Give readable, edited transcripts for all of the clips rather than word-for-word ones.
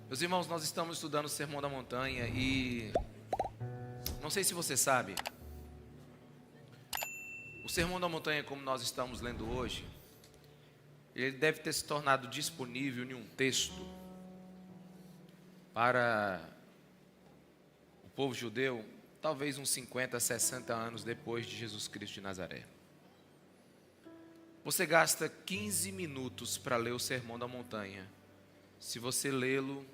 Meus irmãos, nós estamos estudando o Sermão da Montanha e não sei se você sabe, o Sermão da Montanha, como nós estamos lendo hoje, ele deve ter se tornado disponível em um texto para o povo judeu, talvez uns 50, 60 anos depois de Jesus Cristo de Nazaré. Você gasta 15 minutos para ler o Sermão da Montanha, se você lê-lo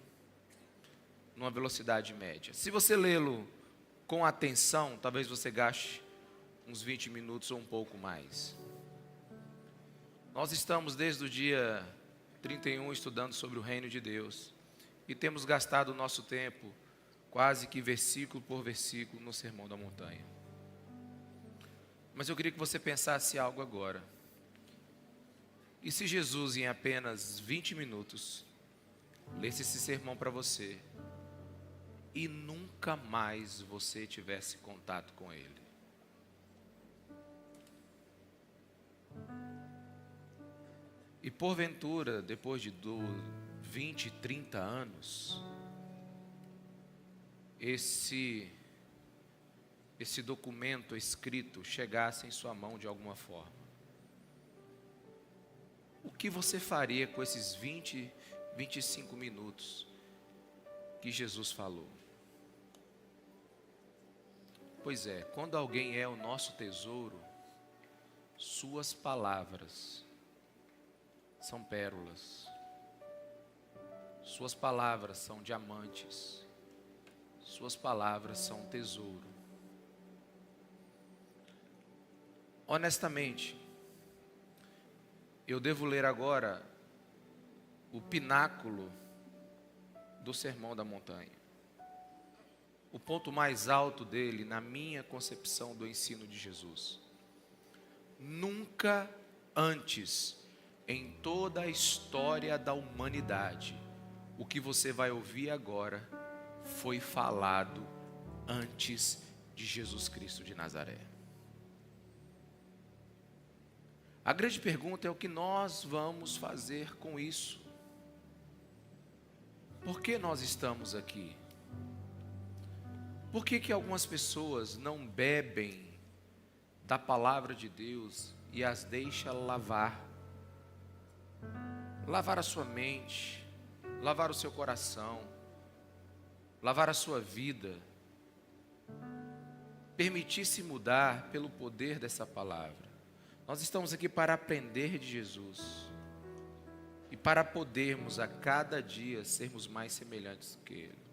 numa velocidade média. Se você lê-lo com atenção, talvez você gaste uns 20 minutos ou um pouco mais. Nós estamos desde o dia 31 estudando sobre o reino de Deus e temos gastado o nosso tempo quase que versículo por versículo no Sermão da Montanha. Mas eu queria que você pensasse algo agora. E se Jesus em apenas 20 minutos lesse esse sermão para você e nunca mais você tivesse contato com ele? E porventura, depois de 20, 30 anos, esse documento escrito chegasse em sua mão de alguma forma, o que você faria com esses 20, 25 minutos que Jesus falou? Pois é, quando alguém é o nosso tesouro, suas palavras são pérolas, suas palavras são diamantes, suas palavras são tesouro. Honestamente, eu devo ler agora o pináculo do Sermão da Montanha. O ponto mais alto dele, na minha concepção do ensino de Jesus. Nunca antes, em toda a história da humanidade, o que você vai ouvir agora foi falado antes de Jesus Cristo de Nazaré. A grande pergunta é o que nós vamos fazer com isso. Por que nós estamos aqui? Por que algumas pessoas não bebem da palavra de Deus e as deixa lavar a sua mente, lavar o seu coração, lavar a sua vida, permitir-se mudar pelo poder dessa palavra? Nós estamos aqui para aprender de Jesus e para podermos a cada dia sermos mais semelhantes que Ele.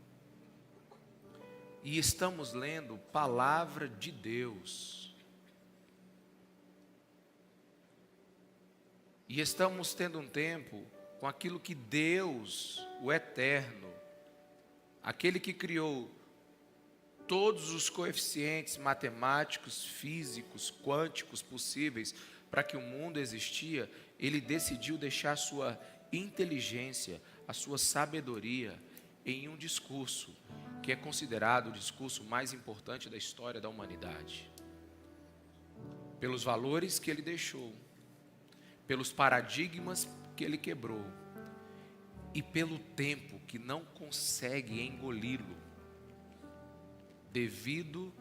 E estamos lendo palavra de Deus. E estamos tendo um tempo com aquilo que Deus, o Eterno, aquele que criou todos os coeficientes matemáticos, físicos, quânticos possíveis para que o mundo existia, Ele decidiu deixar a sua inteligência, a sua sabedoria em um discurso que é considerado o discurso mais importante da história da humanidade. Pelos valores que Ele deixou, pelos paradigmas que Ele quebrou e pelo tempo que não consegue engoli-lo, devido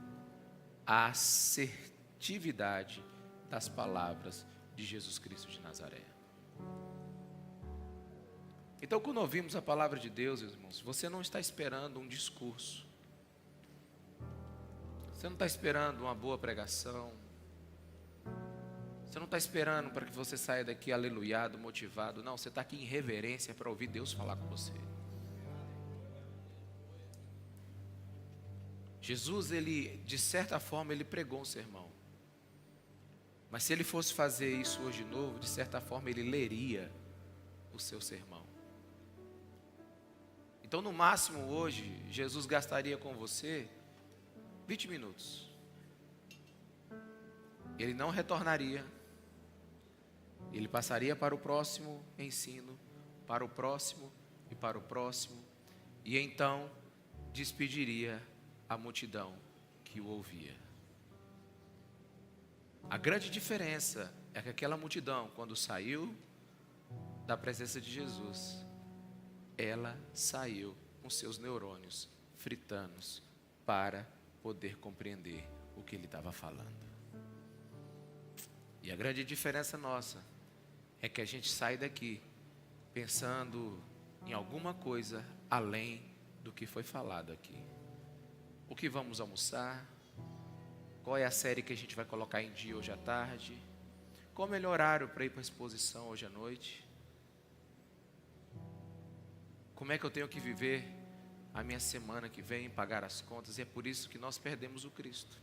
à assertividade das palavras de Jesus Cristo de Nazaré. Então, quando ouvimos a palavra de Deus, meus irmãos, você não está esperando um discurso, você não está esperando uma boa pregação, você não está esperando para que você saia daqui aleluiado, motivado. Não, você está aqui em reverência para ouvir Deus falar com você. Jesus, ele, de certa forma, ele pregou um sermão. Mas se ele fosse fazer isso hoje de novo, de certa forma, ele leria o seu sermão. Então, no máximo hoje, Jesus gastaria com você 20 minutos. Ele não retornaria. Ele passaria para o próximo ensino, para o próximo e para o próximo. E então, despediria a multidão que o ouvia. A grande diferença é que aquela multidão, quando saiu da presença de Jesus, ela saiu com seus neurônios fritanos para poder compreender o que ele estava falando. E a grande diferença nossa é que a gente sai daqui pensando em alguma coisa além do que foi falado aqui. O que vamos almoçar? Qual é a série que a gente vai colocar em dia hoje à tarde? Qual o melhor horário para ir para a exposição hoje à noite? Como é que eu tenho que viver a minha semana que vem, pagar as contas? E é por isso que nós perdemos o Cristo.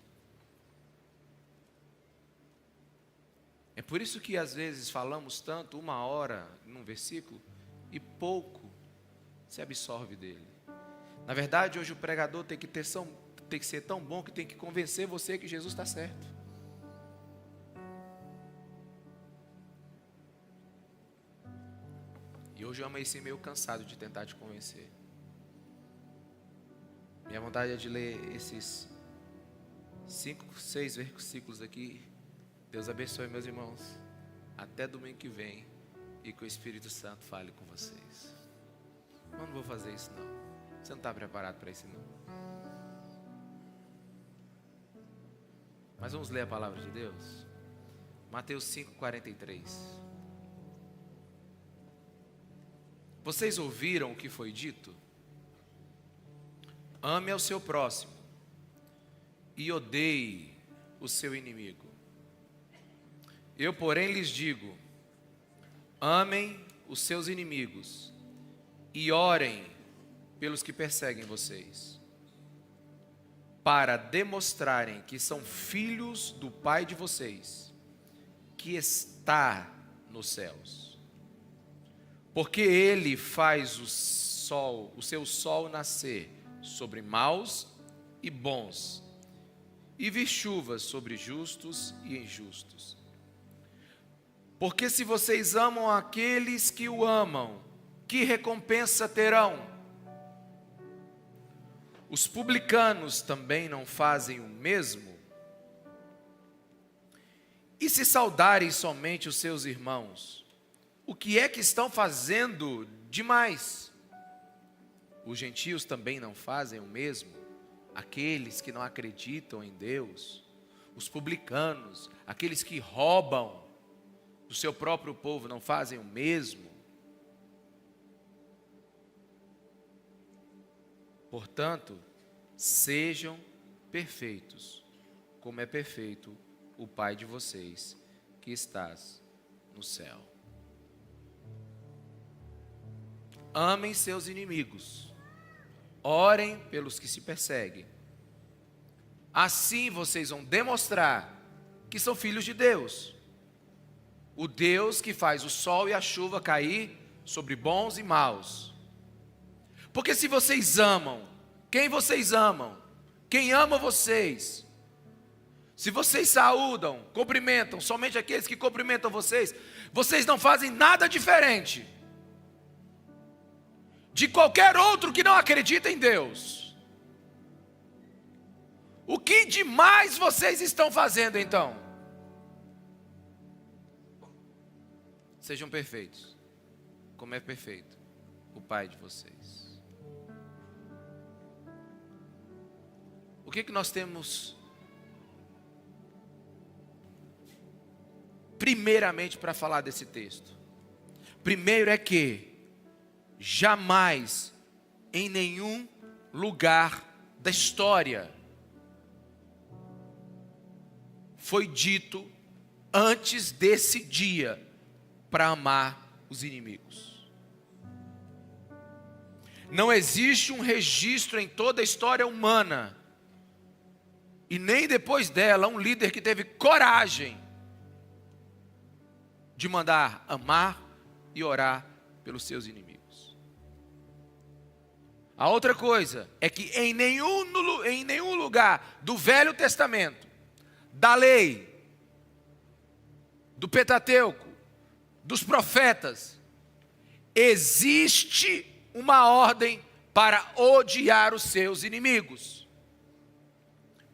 É por isso que às vezes falamos tanto, 1 hora num versículo, e pouco se absorve dele. Na verdade, hoje o pregador tem que ser tão bom que tem que convencer você que Jesus está certo. E hoje eu amanheci meio cansado de tentar te convencer. Minha vontade é de ler esses 5, 6 versículos aqui. Deus abençoe, meus irmãos. Até domingo que vem. E que o Espírito Santo fale com vocês. Eu não vou fazer isso não. Você não está preparado para isso não. Mas vamos ler a palavra de Deus. Mateus 5:43. Vocês ouviram o que foi dito? Ame ao seu próximo e odeie o seu inimigo. Eu, porém, lhes digo: amem os seus inimigos e orem pelos que perseguem vocês, para demonstrarem que são filhos do Pai de vocês, que está nos céus. Porque Ele faz o seu sol nascer sobre maus e bons, e vir chuvas sobre justos e injustos. Porque se vocês amam aqueles que o amam, que recompensa terão? Os publicanos também não fazem o mesmo? E se saudarem somente os seus irmãos, o que é que estão fazendo demais? Os gentios também não fazem o mesmo? Aqueles que não acreditam em Deus, os publicanos, aqueles que roubam do seu próprio povo, não fazem o mesmo? Portanto, sejam perfeitos, como é perfeito o Pai de vocês, que estás no céu. Amem seus inimigos, orem pelos que se perseguem. Assim vocês vão demonstrar que são filhos de Deus, o Deus que faz o sol e a chuva cair sobre bons e maus. Porque se vocês amam, quem vocês amam? Quem ama vocês? Se vocês saúdam, cumprimentam somente aqueles que cumprimentam vocês, vocês não fazem nada diferente de qualquer outro que não acredita em Deus. O que demais vocês estão fazendo então? Sejam perfeitos, como é perfeito o Pai de vocês. O que nós temos primeiramente para falar desse texto? Primeiro é que jamais, em nenhum lugar da história, foi dito antes desse dia para amar os inimigos. Não existe um registro em toda a história humana, e nem depois dela, um líder que teve coragem de mandar amar e orar pelos seus inimigos. A outra coisa é que em nenhum lugar do Velho Testamento, da lei, do Pentateuco, dos profetas, existe uma ordem para odiar os seus inimigos.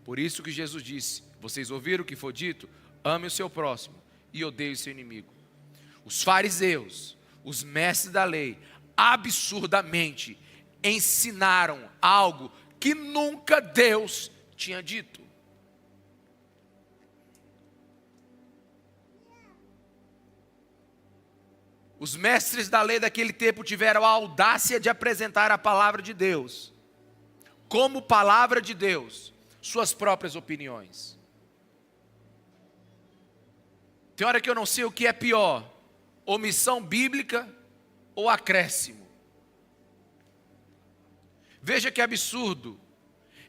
Por isso que Jesus disse: vocês ouviram o que foi dito? Ame o seu próximo e odeie o seu inimigo. Os fariseus, os mestres da lei, absurdamente ensinaram algo que nunca Deus tinha dito. Os mestres da lei daquele tempo tiveram a audácia de apresentar a palavra de Deus como palavra de Deus, suas próprias opiniões. Tem hora que eu não sei o que é pior, omissão bíblica ou acréscimo. Veja que absurdo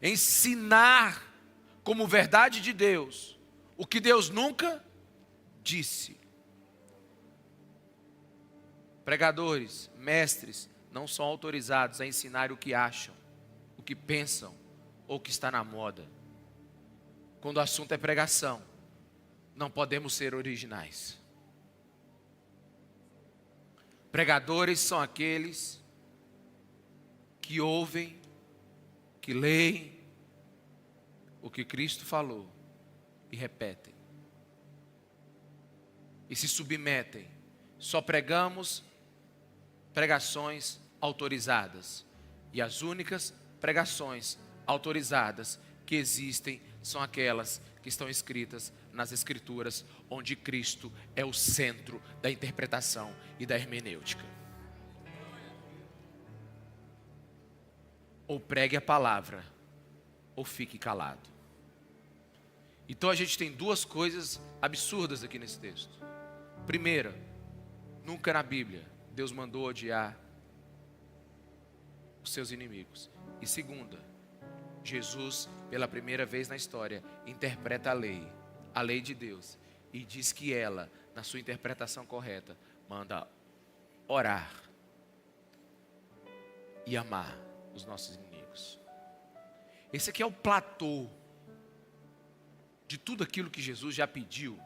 ensinar como verdade de Deus o que Deus nunca disse. Pregadores, mestres, não são autorizados a ensinar o que acham, o que pensam ou o que está na moda. Quando o assunto é pregação, não podemos ser originais. Pregadores são aqueles que ouvem, que leem o que Cristo falou e repetem. E se submetem. Só pregamos pregações autorizadas. E as únicas pregações autorizadas que existem são aquelas que estão escritas nas Escrituras, onde Cristo é o centro da interpretação e da hermenêutica. Ou pregue a palavra, ou fique calado. Então a gente tem duas coisas absurdas aqui nesse texto. Primeira, nunca na Bíblia Deus mandou odiar os seus inimigos. E segunda, Jesus, pela primeira vez na história, interpreta a lei de Deus, e diz que ela, na sua interpretação correta, manda orar e amar os nossos inimigos. Esse aqui é o platô de tudo aquilo que Jesus já pediu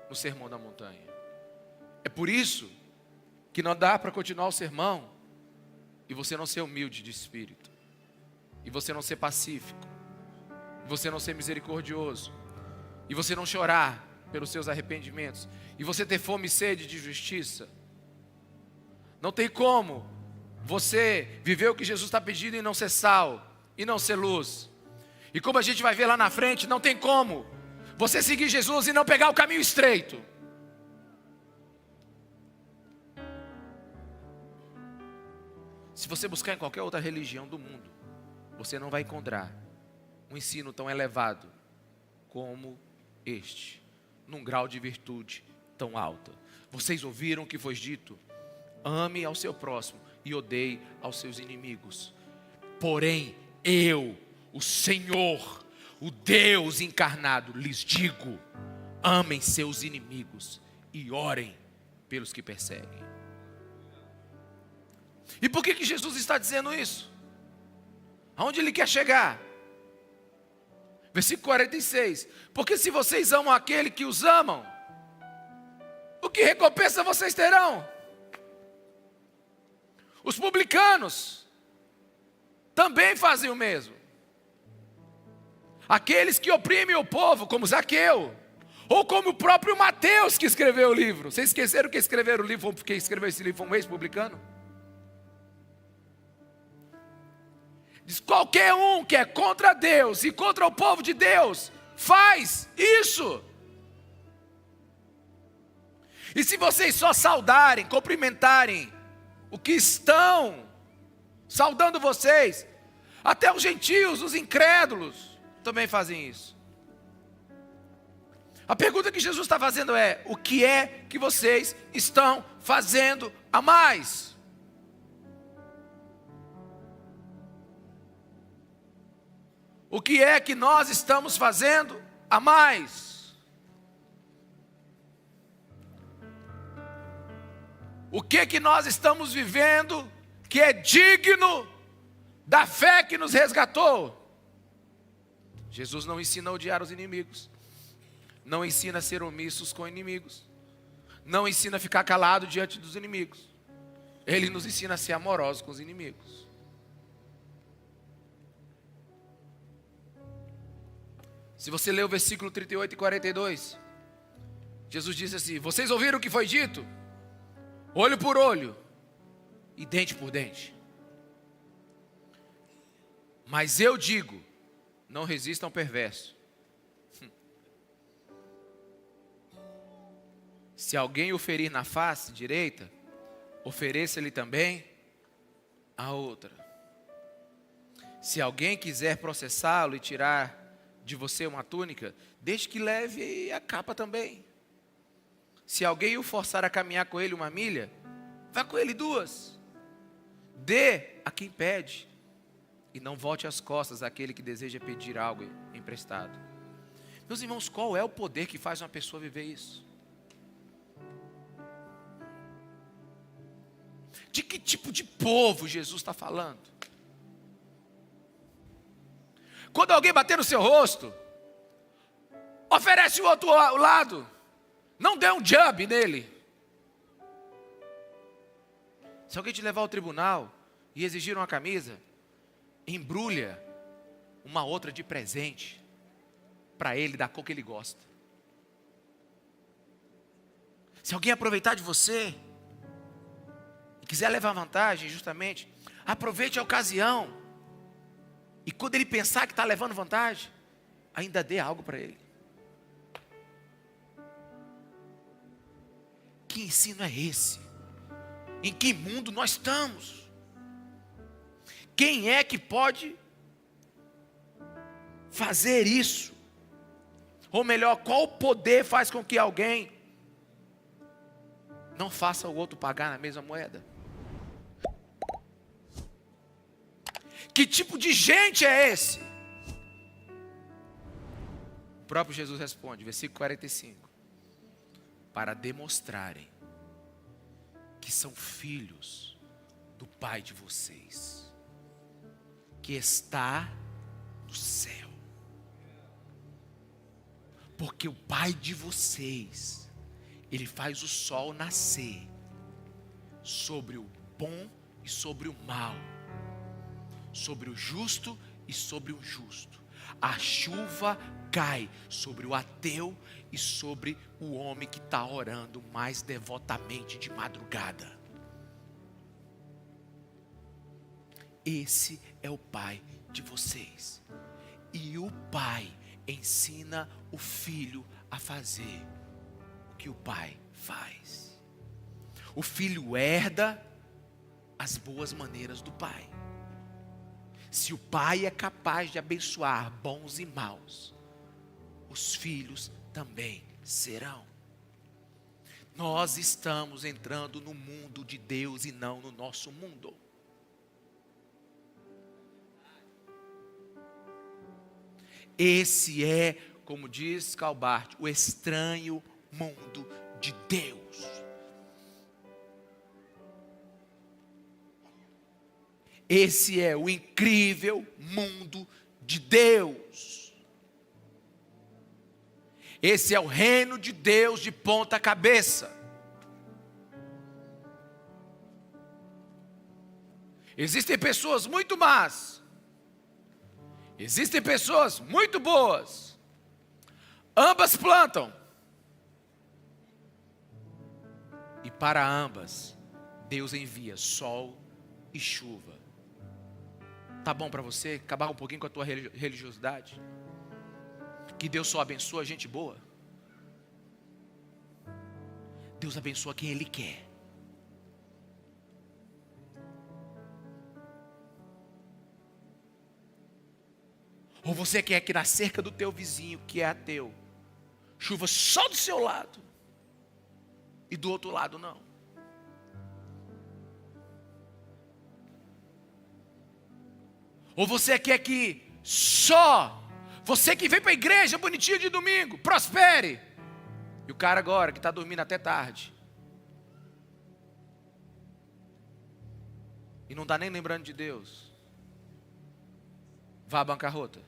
no Sermão da Montanha. É por isso que não dá para continuar o sermão e você não ser humilde de espírito, e você não ser pacífico, e você não ser misericordioso, e você não chorar pelos seus arrependimentos, e você ter fome e sede de justiça. Não tem como você viver o que Jesus está pedindo e não ser sal, e não ser luz. E como a gente vai ver lá na frente, não tem como você seguir Jesus e não pegar o caminho estreito. Se você buscar em qualquer outra religião do mundo, você não vai encontrar um ensino tão elevado como este, num grau de virtude tão alta. Vocês ouviram o que foi dito? Ame ao seu próximo e odeie aos seus inimigos. Porém, eu, o Senhor, o Deus encarnado, lhes digo: amem seus inimigos e orem pelos que perseguem. E por que Jesus está dizendo isso? Aonde ele quer chegar? Versículo 46. Porque se vocês amam aquele que os amam, o que recompensa vocês terão? Os publicanos também fazem o mesmo. Aqueles que oprimem o povo, como Zaqueu, ou como o próprio Mateus que escreveu o livro. Vocês esqueceram que escreveram o livro, quem escreveu esse livro foi um ex-publicano? Diz: qualquer um que é contra Deus e contra o povo de Deus faz isso. E se vocês só saudarem, cumprimentarem o que estão saudando vocês, até os gentios, os incrédulos também fazem isso. A pergunta que Jesus está fazendo é: o que é que vocês estão fazendo a mais? O que é que nós estamos fazendo a mais? O que nós estamos vivendo que é digno da fé que nos resgatou? Jesus não ensina a odiar os inimigos, não ensina a ser omissos com inimigos, não ensina a ficar calado diante dos inimigos. Ele nos ensina a ser amorosos com os inimigos. Se você ler o versículo 38 e 42, Jesus disse assim: vocês ouviram o que foi dito? Olho por olho, e dente por dente. Mas eu digo, não resistam ao perverso. Se alguém o ferir na face direita, ofereça-lhe também a outra. Se alguém quiser processá-lo e tirar de você uma túnica, deixe que leve a capa também. Se alguém o forçar a caminhar com ele 1 milha, vá com ele 2. Dê a quem pede, e não volte as costas àquele que deseja pedir algo emprestado. Meus irmãos, qual é o poder que faz uma pessoa viver isso? De que tipo de povo Jesus está falando? Quando alguém bater no seu rosto, oferece o outro lado. Não dê um jab nele. Se alguém te levar ao tribunal e exigir uma camisa, embrulha uma outra de presente para ele da cor que ele gosta. Se alguém aproveitar de você e quiser levar vantagem, justamente, aproveite a ocasião. E quando ele pensar que está levando vantagem, ainda dê algo para ele. Que ensino é esse? Em que mundo nós estamos? Quem é que pode fazer isso? Ou melhor, qual poder faz com que alguém não faça o outro pagar na mesma moeda? Que tipo de gente é esse? O próprio Jesus responde, versículo 45. Para demonstrarem que são filhos do Pai de vocês, que está no céu. Porque o Pai de vocês, Ele faz o sol nascer sobre o bom e sobre o mal, sobre o justo e sobre o injusto. A chuva cai sobre o ateu e sobre o homem que está orando mais devotamente de madrugada. Esse é o Pai de vocês. E o Pai ensina o Filho a fazer o que o Pai faz. O Filho herda as boas maneiras do Pai. Se o Pai é capaz de abençoar bons e maus, os filhos também serão. Nós estamos entrando no mundo de Deus e não no nosso mundo. Esse é, como diz Calbart, o estranho mundo de Deus. Esse é o incrível mundo de Deus. Esse é o reino de Deus de ponta cabeça. Existem pessoas muito más. Existem pessoas muito boas. Ambas plantam. E para ambas, Deus envia sol e chuva. Tá bom para você acabar um pouquinho com a tua religiosidade? Que Deus só abençoa a gente boa? Deus abençoa quem Ele quer. Ou você quer que na cerca do teu vizinho, que é ateu, chuva só do seu lado e do outro lado não? Ou você quer que só você que vem para a igreja bonitinho de domingo prospere, e o cara agora que está dormindo até tarde e não está nem lembrando de Deus, vá à bancarrota?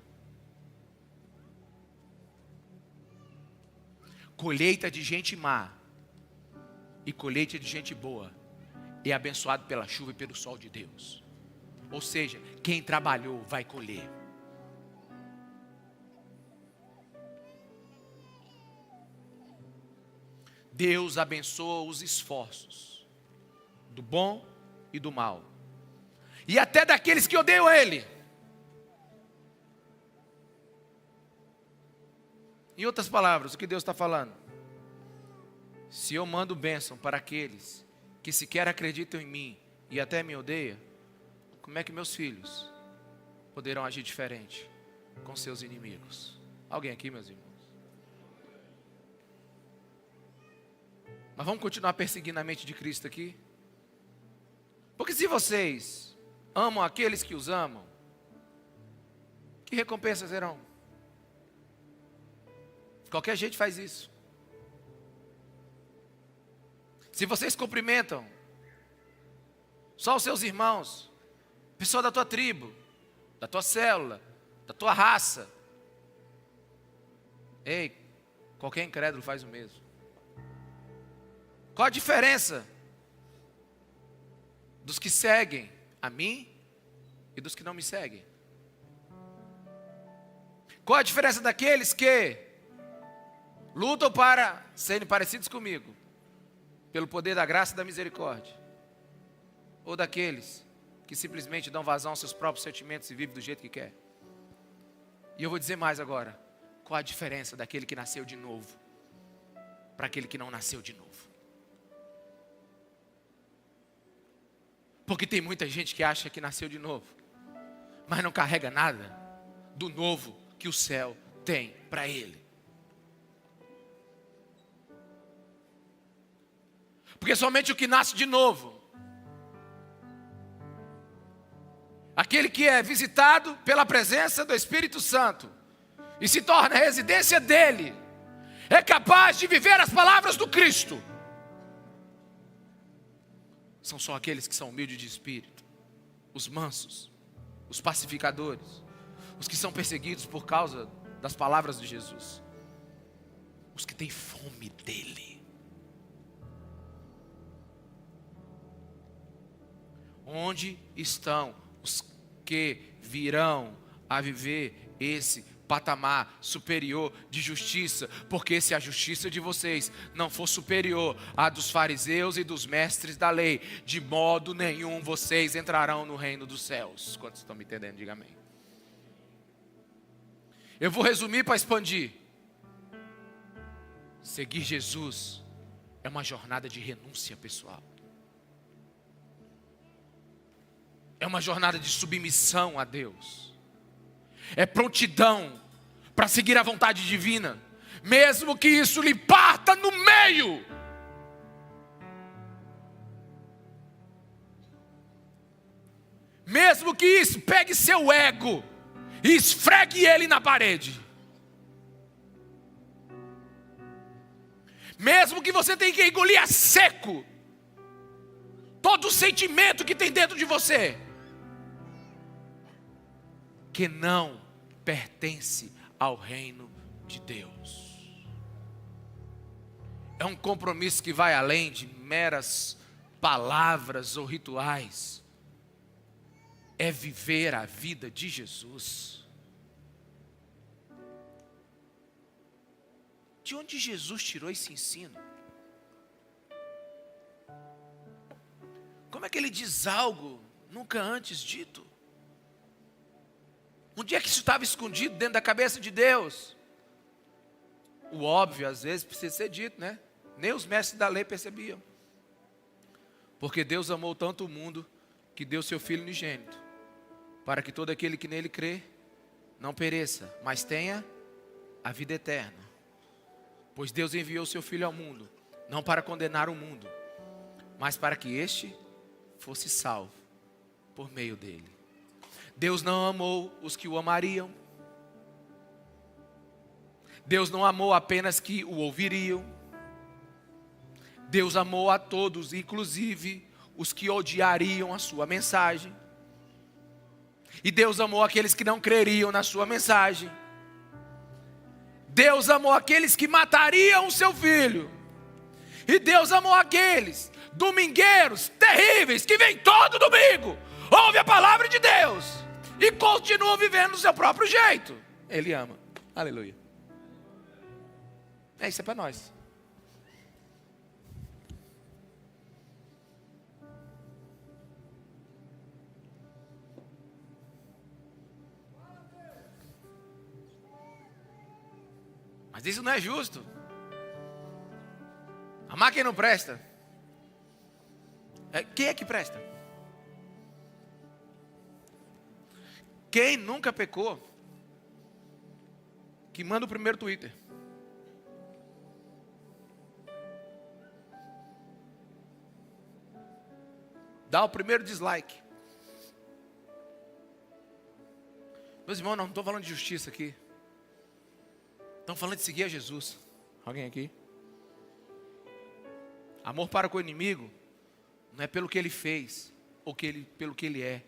Colheita de gente má e colheita de gente boa é abençoado pela chuva e pelo sol de Deus. Ou seja, quem trabalhou vai colher. Deus abençoa os esforços do bom e do mal, e até daqueles que odeiam Ele. Em outras palavras, o que Deus está falando? Se eu mando bênção para aqueles que sequer acreditam em mim e até me odeiam, como é que meus filhos poderão agir diferente com seus inimigos? Alguém aqui, meus irmãos? Mas vamos continuar perseguindo a mente de Cristo aqui? Porque se vocês amam aqueles que os amam, que recompensas terão? Qualquer gente faz isso. Se vocês cumprimentam só os seus irmãos, pessoa da tua tribo, da tua célula, da tua raça, ei, qualquer incrédulo faz o mesmo. Qual a diferença dos que seguem a mim e dos que não me seguem? Qual a diferença daqueles que lutam para serem parecidos comigo, pelo poder da graça e da misericórdia, ou daqueles que simplesmente dão vazão aos seus próprios sentimentos e vivem do jeito que quer? E eu vou dizer mais agora: qual a diferença daquele que nasceu de novo para aquele que não nasceu de novo? Porque tem muita gente que acha que nasceu de novo, mas não carrega nada do novo que o céu tem para ele. Porque somente o que nasce de novo, aquele que é visitado pela presença do Espírito Santo e se torna a residência dele, é capaz de viver as palavras do Cristo. São só aqueles que são humildes de espírito, os mansos, os pacificadores, os que são perseguidos por causa das palavras de Jesus, os que têm fome dele. Onde estão os que virão a viver esse patamar superior de justiça? Porque se a justiça de vocês não for superior à dos fariseus e dos mestres da lei, de modo nenhum vocês entrarão no reino dos céus. Quantos estão me entendendo? Diga amém. Eu vou resumir para expandir. Seguir Jesus é uma jornada de renúncia pessoal. É uma jornada de submissão a Deus. É prontidão para seguir a vontade divina, mesmo que isso lhe parta no meio. Mesmo que isso pegue seu ego e esfregue ele na parede. Mesmo que você tenha que engolir a seco todo o sentimento que tem dentro de você, que não pertence ao reino de Deus. É um compromisso que vai além de meras palavras ou rituais. É viver a vida de Jesus. De onde Jesus tirou esse ensino? Como é que ele diz algo nunca antes dito? Onde é que isso estava escondido dentro da cabeça de Deus? O óbvio às vezes precisa ser dito, né? Nem os mestres da lei percebiam. Porque Deus amou tanto o mundo que deu seu Filho unigênito, para que todo aquele que nele crê não pereça, mas tenha a vida eterna. Pois Deus enviou seu Filho ao mundo, não para condenar o mundo, mas para que este fosse salvo por meio dele. Deus não amou os que o amariam. Deus não amou apenas que o ouviriam. Deus amou a todos, inclusive os que odiariam a sua mensagem. E Deus amou aqueles que não creriam na sua mensagem. Deus amou aqueles que matariam o seu filho. E Deus amou aqueles domingueiros terríveis que vêm todo domingo, ouve a palavra de Deus e continuam vivendo do seu próprio jeito. Ele ama. Aleluia. Isso é para nós. Mas isso não é justo. Amar quem não presta. Quem é que presta? Quem nunca pecou? Que manda o primeiro Twitter. Dá o primeiro dislike. Meus irmãos, não estou falando de justiça aqui. Estamos falando de seguir a Jesus. Alguém aqui? Amor para com o inimigo não é pelo que ele fez ou pelo que ele é.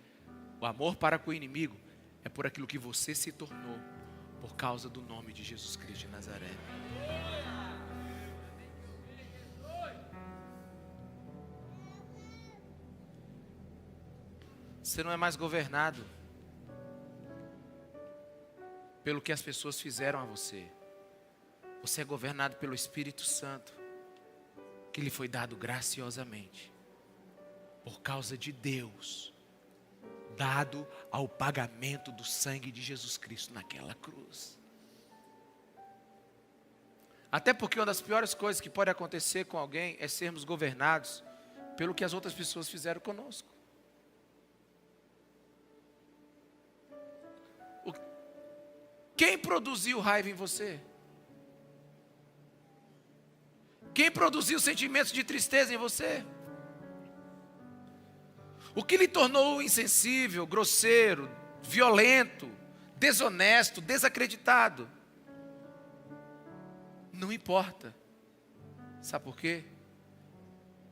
O amor para com o inimigo é por aquilo que você se tornou por causa do nome de Jesus Cristo de Nazaré. Você não é mais governado pelo que as pessoas fizeram a você. Você é governado pelo Espírito Santo, que lhe foi dado graciosamente, por causa de Deus, dado ao pagamento do sangue de Jesus Cristo naquela cruz. Até porque uma das piores coisas que pode acontecer com alguém é sermos governados pelo que as outras pessoas fizeram conosco. Quem produziu raiva em você? Quem produziu sentimentos de tristeza em você? O que lhe tornou insensível, grosseiro, violento, desonesto, desacreditado? Não importa. Sabe por quê?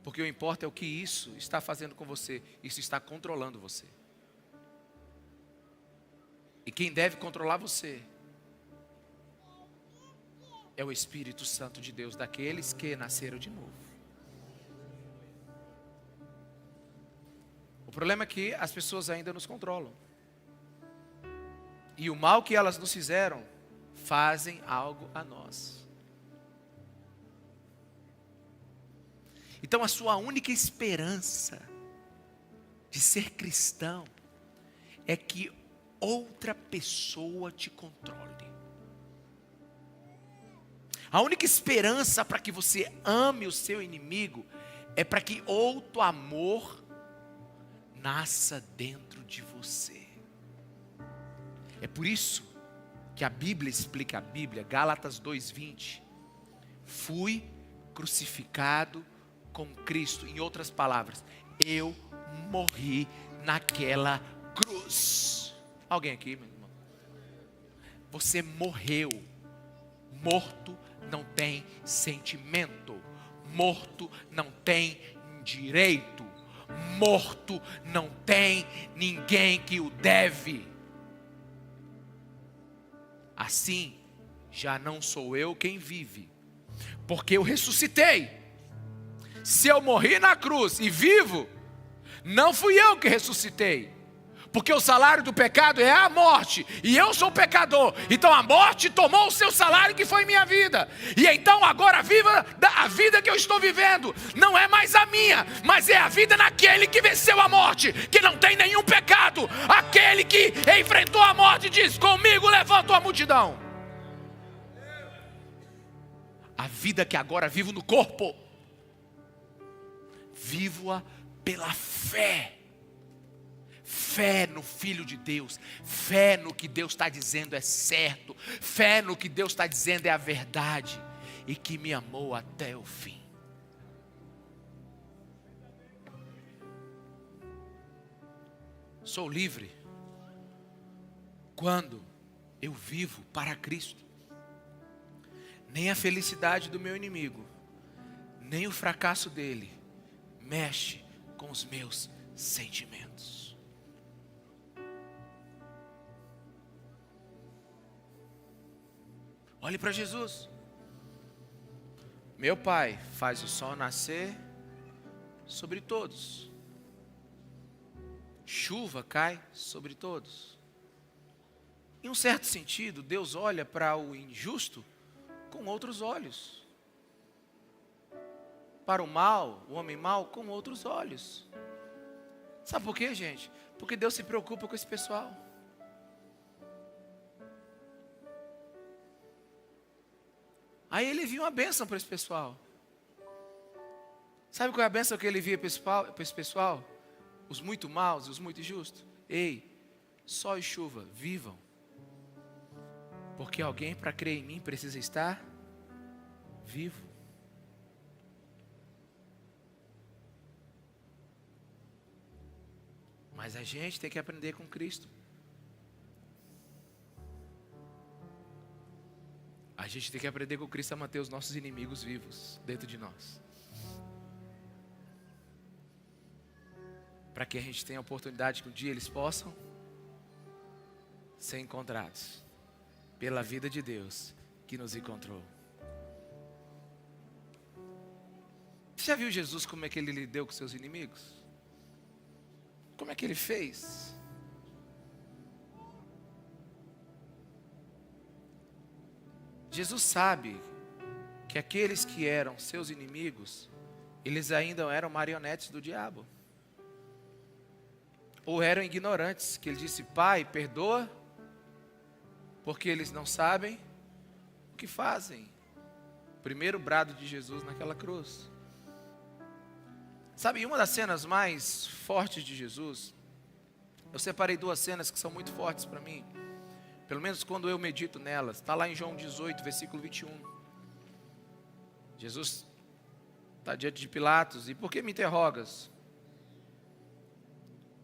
Porque o importa é o que isso está fazendo com você. Isso está controlando você. E quem deve controlar você é o Espírito Santo de Deus, daqueles que nasceram de novo. O problema é que as pessoas ainda nos controlam. E o mal que elas nos fizeram, fazem algo a nós. Então a sua única esperança de ser cristão é que outra pessoa te controle. A única esperança para que você ame o seu inimigo é para que outro amor nasça dentro de você. É por isso que a Bíblia explica a Bíblia, Gálatas 2:20. Fui crucificado com Cristo. Em outras palavras, eu morri naquela cruz. Alguém aqui, meu irmão? Você morreu. Morto não tem sentimento. Morto não tem direito. Morto não tem ninguém que o deve. Assim, já não sou eu quem vive, porque eu ressuscitei. Se eu morri na cruz e vivo, não fui eu que ressuscitei, porque o salário do pecado é a morte, e eu sou pecador. Então a morte tomou o seu salário, que foi minha vida. E então agora viva a vida que eu estou vivendo. Não é mais a minha, mas é a vida naquele que venceu a morte, que não tem nenhum pecado. Aquele que enfrentou a morte diz: comigo levanto a multidão. A vida que agora vivo no corpo, vivo-a pela fé. Fé no Filho de Deus, fé no que Deus está dizendo é certo, fé no que Deus está dizendo é a verdade, e que me amou até o fim. Sou livre quando eu vivo para Cristo. Nem a felicidade do meu inimigo, nem o fracasso dele mexe com os meus sentimentos. Olhe para Jesus. Meu Pai faz o sol nascer sobre todos. Chuva cai sobre todos. Em um certo sentido, Deus olha para o injusto com outros olhos. Para o mal, o homem mau, com outros olhos. Sabe por quê, gente? Porque Deus se preocupa com esse pessoal. Aí ele viu uma bênção para esse pessoal. Sabe qual é a bênção que ele via para esse pessoal? Os muito maus e os muito justos. Ei, sol e chuva, vivam. Porque alguém para crer em mim precisa estar vivo. Mas a gente tem que aprender com Cristo. A gente tem que aprender com Cristo a manter os nossos inimigos vivos dentro de nós. Para que a gente tenha a oportunidade que um dia eles possam ser encontrados pela vida de Deus que nos encontrou. Você já viu Jesus como é que ele lidou com seus inimigos? Como é que ele fez? Jesus sabe que aqueles que eram seus inimigos, eles ainda eram marionetes do diabo. Ou eram ignorantes, que ele disse: Pai, perdoa, porque eles não sabem o que fazem. Primeiro brado de Jesus naquela cruz. Sabe, uma das cenas mais fortes de Jesus, eu separei duas cenas que são muito fortes para mim, pelo menos quando eu medito nelas. Está lá em João 18, versículo 21. Jesus está diante de Pilatos: e por que me interrogas?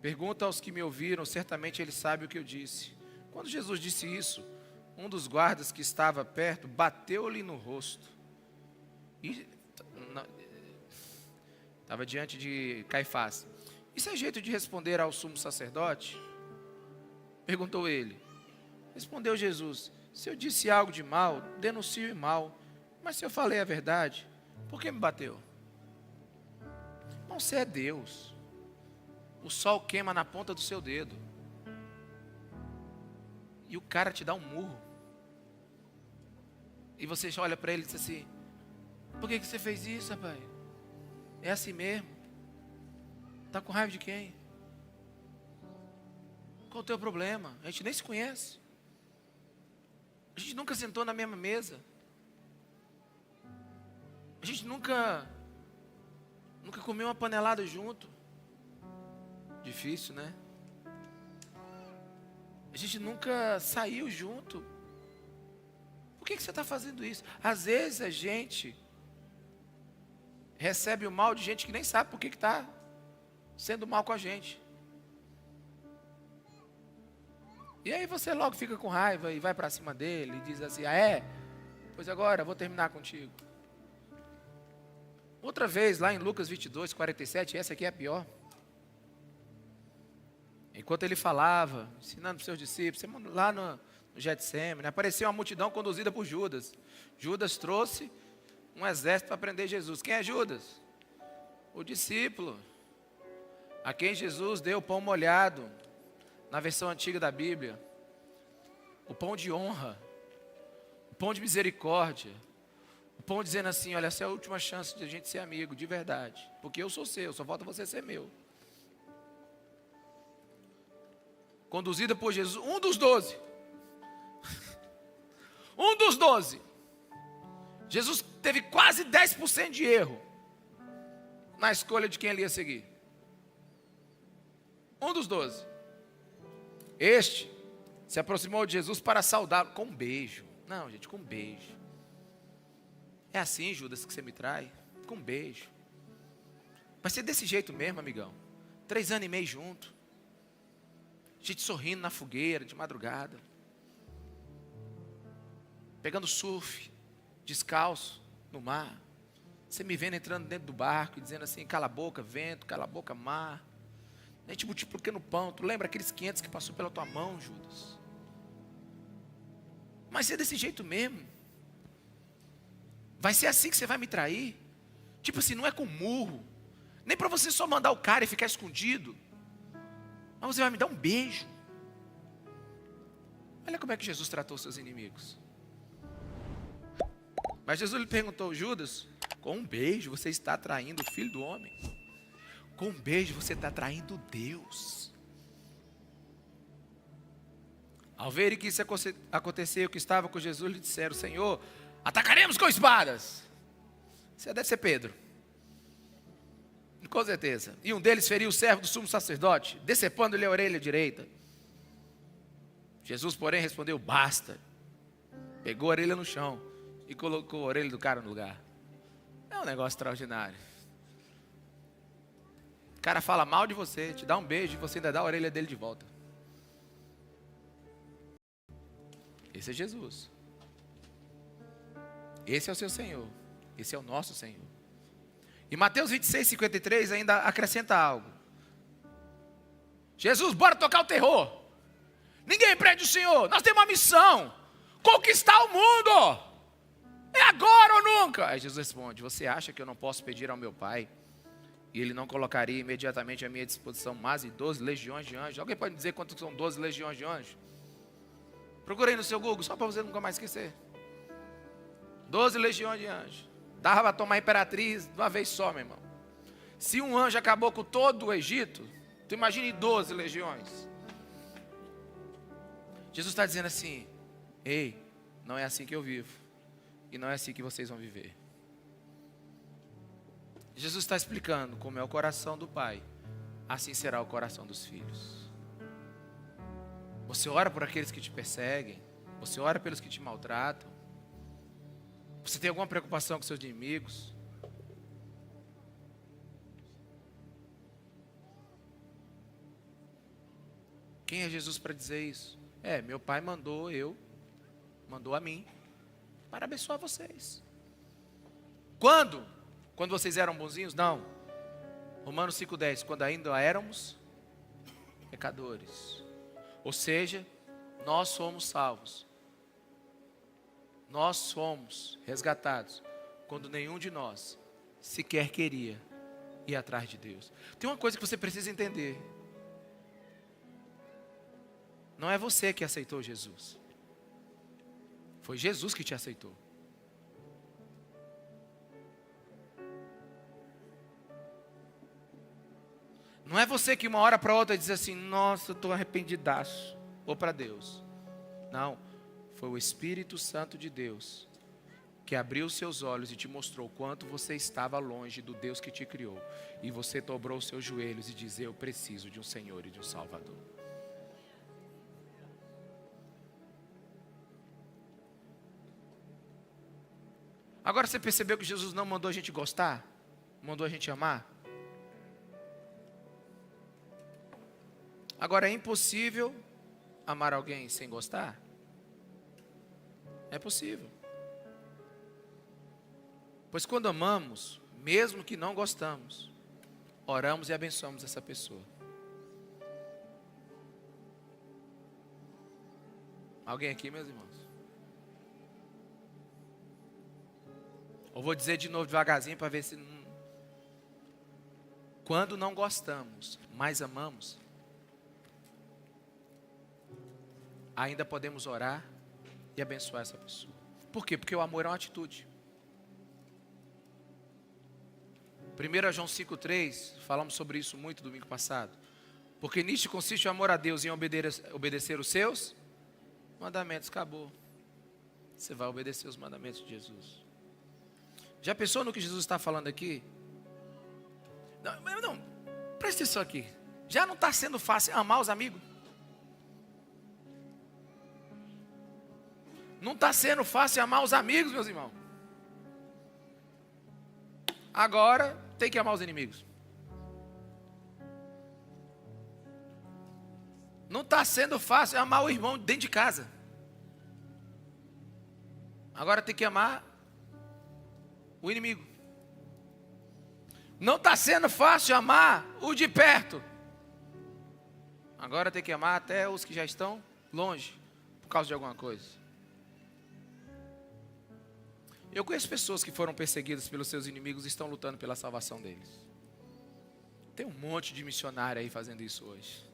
Pergunta aos que me ouviram, certamente eles sabem o que eu disse. Quando Jesus disse isso, um dos guardas que estava perto bateu-lhe no rosto. E estava diante de Caifás. Isso é jeito de responder ao sumo sacerdote? Perguntou ele. Respondeu Jesus: se eu disse algo de mal, denuncio o mal. Mas se eu falei a verdade, por que me bateu? Não, você é Deus. O sol queima na ponta do seu dedo. E o cara te dá um murro. E você olha para ele e diz assim: por que você fez isso, rapaz? É assim mesmo. Está com raiva de quem? Qual o teu problema? A gente nem se conhece. A gente nunca sentou na mesma mesa. A gente nunca comeu uma panelada junto. Difícil, né? A gente nunca saiu junto. Por que você está fazendo isso? Às vezes a gente recebe o mal de gente que nem sabe por que está sendo mal com a gente. E aí você logo fica com raiva e vai para cima dele e diz assim: ah, é? Pois agora vou terminar contigo. Outra vez, lá em Lucas 22, 47, essa aqui é a pior. Enquanto ele falava, ensinando para os seus discípulos, lá no Getsêmani, apareceu uma multidão conduzida por Judas. Judas trouxe um exército para prender Jesus. Quem é Judas? O discípulo, a quem Jesus deu o pão molhado, na versão antiga da Bíblia. O pão de honra, o pão de misericórdia, o pão dizendo assim: olha, essa é a última chance de a gente ser amigo, de verdade. Porque eu sou seu, só falta você ser meu. Conduzida por Jesus, um dos 12. Um dos 12. Jesus teve quase 10% de erro na escolha de quem ele ia seguir. Um dos 12. Este se aproximou de Jesus para saudá-lo com um beijo. Não, gente, com um beijo. É assim, Judas, que você me trai? Com um beijo. Vai ser desse jeito mesmo, amigão. 3 anos e meio junto. A gente sorrindo na fogueira, de madrugada. Pegando surf, descalço, no mar. Você me vendo entrando dentro do barco e dizendo assim: cala a boca, vento, cala a boca, mar. A gente multiplicando pão. Tu lembra aqueles 500 que passou pela tua mão, Judas? Mas é desse jeito mesmo. Vai ser assim que você vai me trair? Tipo assim, não é com murro. Nem para você só mandar o cara e ficar escondido. Mas você vai me dar um beijo. Olha como é que Jesus tratou seus inimigos. Mas Jesus lhe perguntou: Judas, com um beijo você está traindo o Filho do Homem? Com um beijo você está traindo Deus. Ao verem que isso aconteceu, que estava com Jesus, lhe disseram: Senhor, Atacaremos com espadas. Você deve ser Pedro. Com certeza. E um deles feriu o servo do sumo sacerdote, decepando-lhe a orelha direita. Jesus, porém, respondeu: basta. Pegou a orelha no chão e colocou a orelha do cara no lugar. É um negócio extraordinário. O cara fala mal de você, te dá um beijo e você ainda dá a orelha dele de volta. Esse é Jesus. Esse é o seu Senhor. Esse é o nosso Senhor. E Mateus 26, 53 ainda acrescenta algo. Jesus, bora tocar o terror. Ninguém prende o Senhor. Nós temos uma missão: conquistar o mundo. É agora ou nunca. Aí Jesus responde: você acha que eu não posso pedir ao meu Pai e Ele não colocaria imediatamente à minha disposição mais de 12 legiões de anjos? Alguém pode dizer quantos são 12 legiões de anjos? Procurei no seu Google, só para você nunca mais esquecer. 12 legiões de anjos. Dava para tomar a imperatriz de uma vez só, meu irmão. Se um anjo acabou com todo o Egito, tu imagine 12 legiões. Jesus está dizendo assim: ei, não é assim que eu vivo. E não é assim que vocês vão viver. Jesus está explicando como é o coração do Pai, assim será o coração dos filhos. Você ora por aqueles que te perseguem. Você ora pelos que te maltratam. Você tem alguma preocupação com seus inimigos? Quem é Jesus para dizer isso? Meu Pai mandou a mim, para abençoar vocês. Quando? Quando vocês eram bonzinhos? Não. Romanos 5,10, quando ainda éramos pecadores. Ou seja, nós somos salvos. Nós somos resgatados quando nenhum de nós sequer queria ir atrás de Deus. Tem uma coisa que você precisa entender. Não é você que aceitou Jesus. Foi Jesus que te aceitou. Não é você que uma hora para outra diz assim: nossa, eu estou arrependidaço. Ou para Deus. Não. Foi o Espírito Santo de Deus que abriu os seus olhos e te mostrou quanto você estava longe do Deus que te criou. E você dobrou os seus joelhos e disse: eu preciso de um Senhor e de um Salvador. Agora você percebeu que Jesus não mandou a gente gostar? Mandou a gente amar? Agora, é impossível amar alguém sem gostar? É possível. Pois quando amamos, mesmo que não gostamos, oramos e abençoamos essa pessoa. Alguém aqui, meus irmãos? Eu vou dizer de novo devagarzinho para ver se... Quando não gostamos, mas amamos, ainda podemos orar e abençoar essa pessoa. Por quê? Porque o amor é uma atitude. 1 João 5,3, falamos sobre isso muito domingo passado. Porque nisto consiste o amor a Deus, em obedecer os seus mandamentos. Acabou. Você vai obedecer os mandamentos de Jesus. Já pensou no que Jesus está falando aqui? Não, presta atenção aqui. Já não está sendo fácil amar os amigos? Não está sendo fácil amar os amigos, meus irmãos. Agora tem que amar os inimigos. Não está sendo fácil amar o irmão dentro de casa. Agora tem que amar o inimigo. Não está sendo fácil amar o de perto. Agora tem que amar até os que já estão longe, por causa de alguma coisa. Eu conheço pessoas que foram perseguidas pelos seus inimigos e estão lutando pela salvação deles. Tem um monte de missionário aí fazendo isso hoje.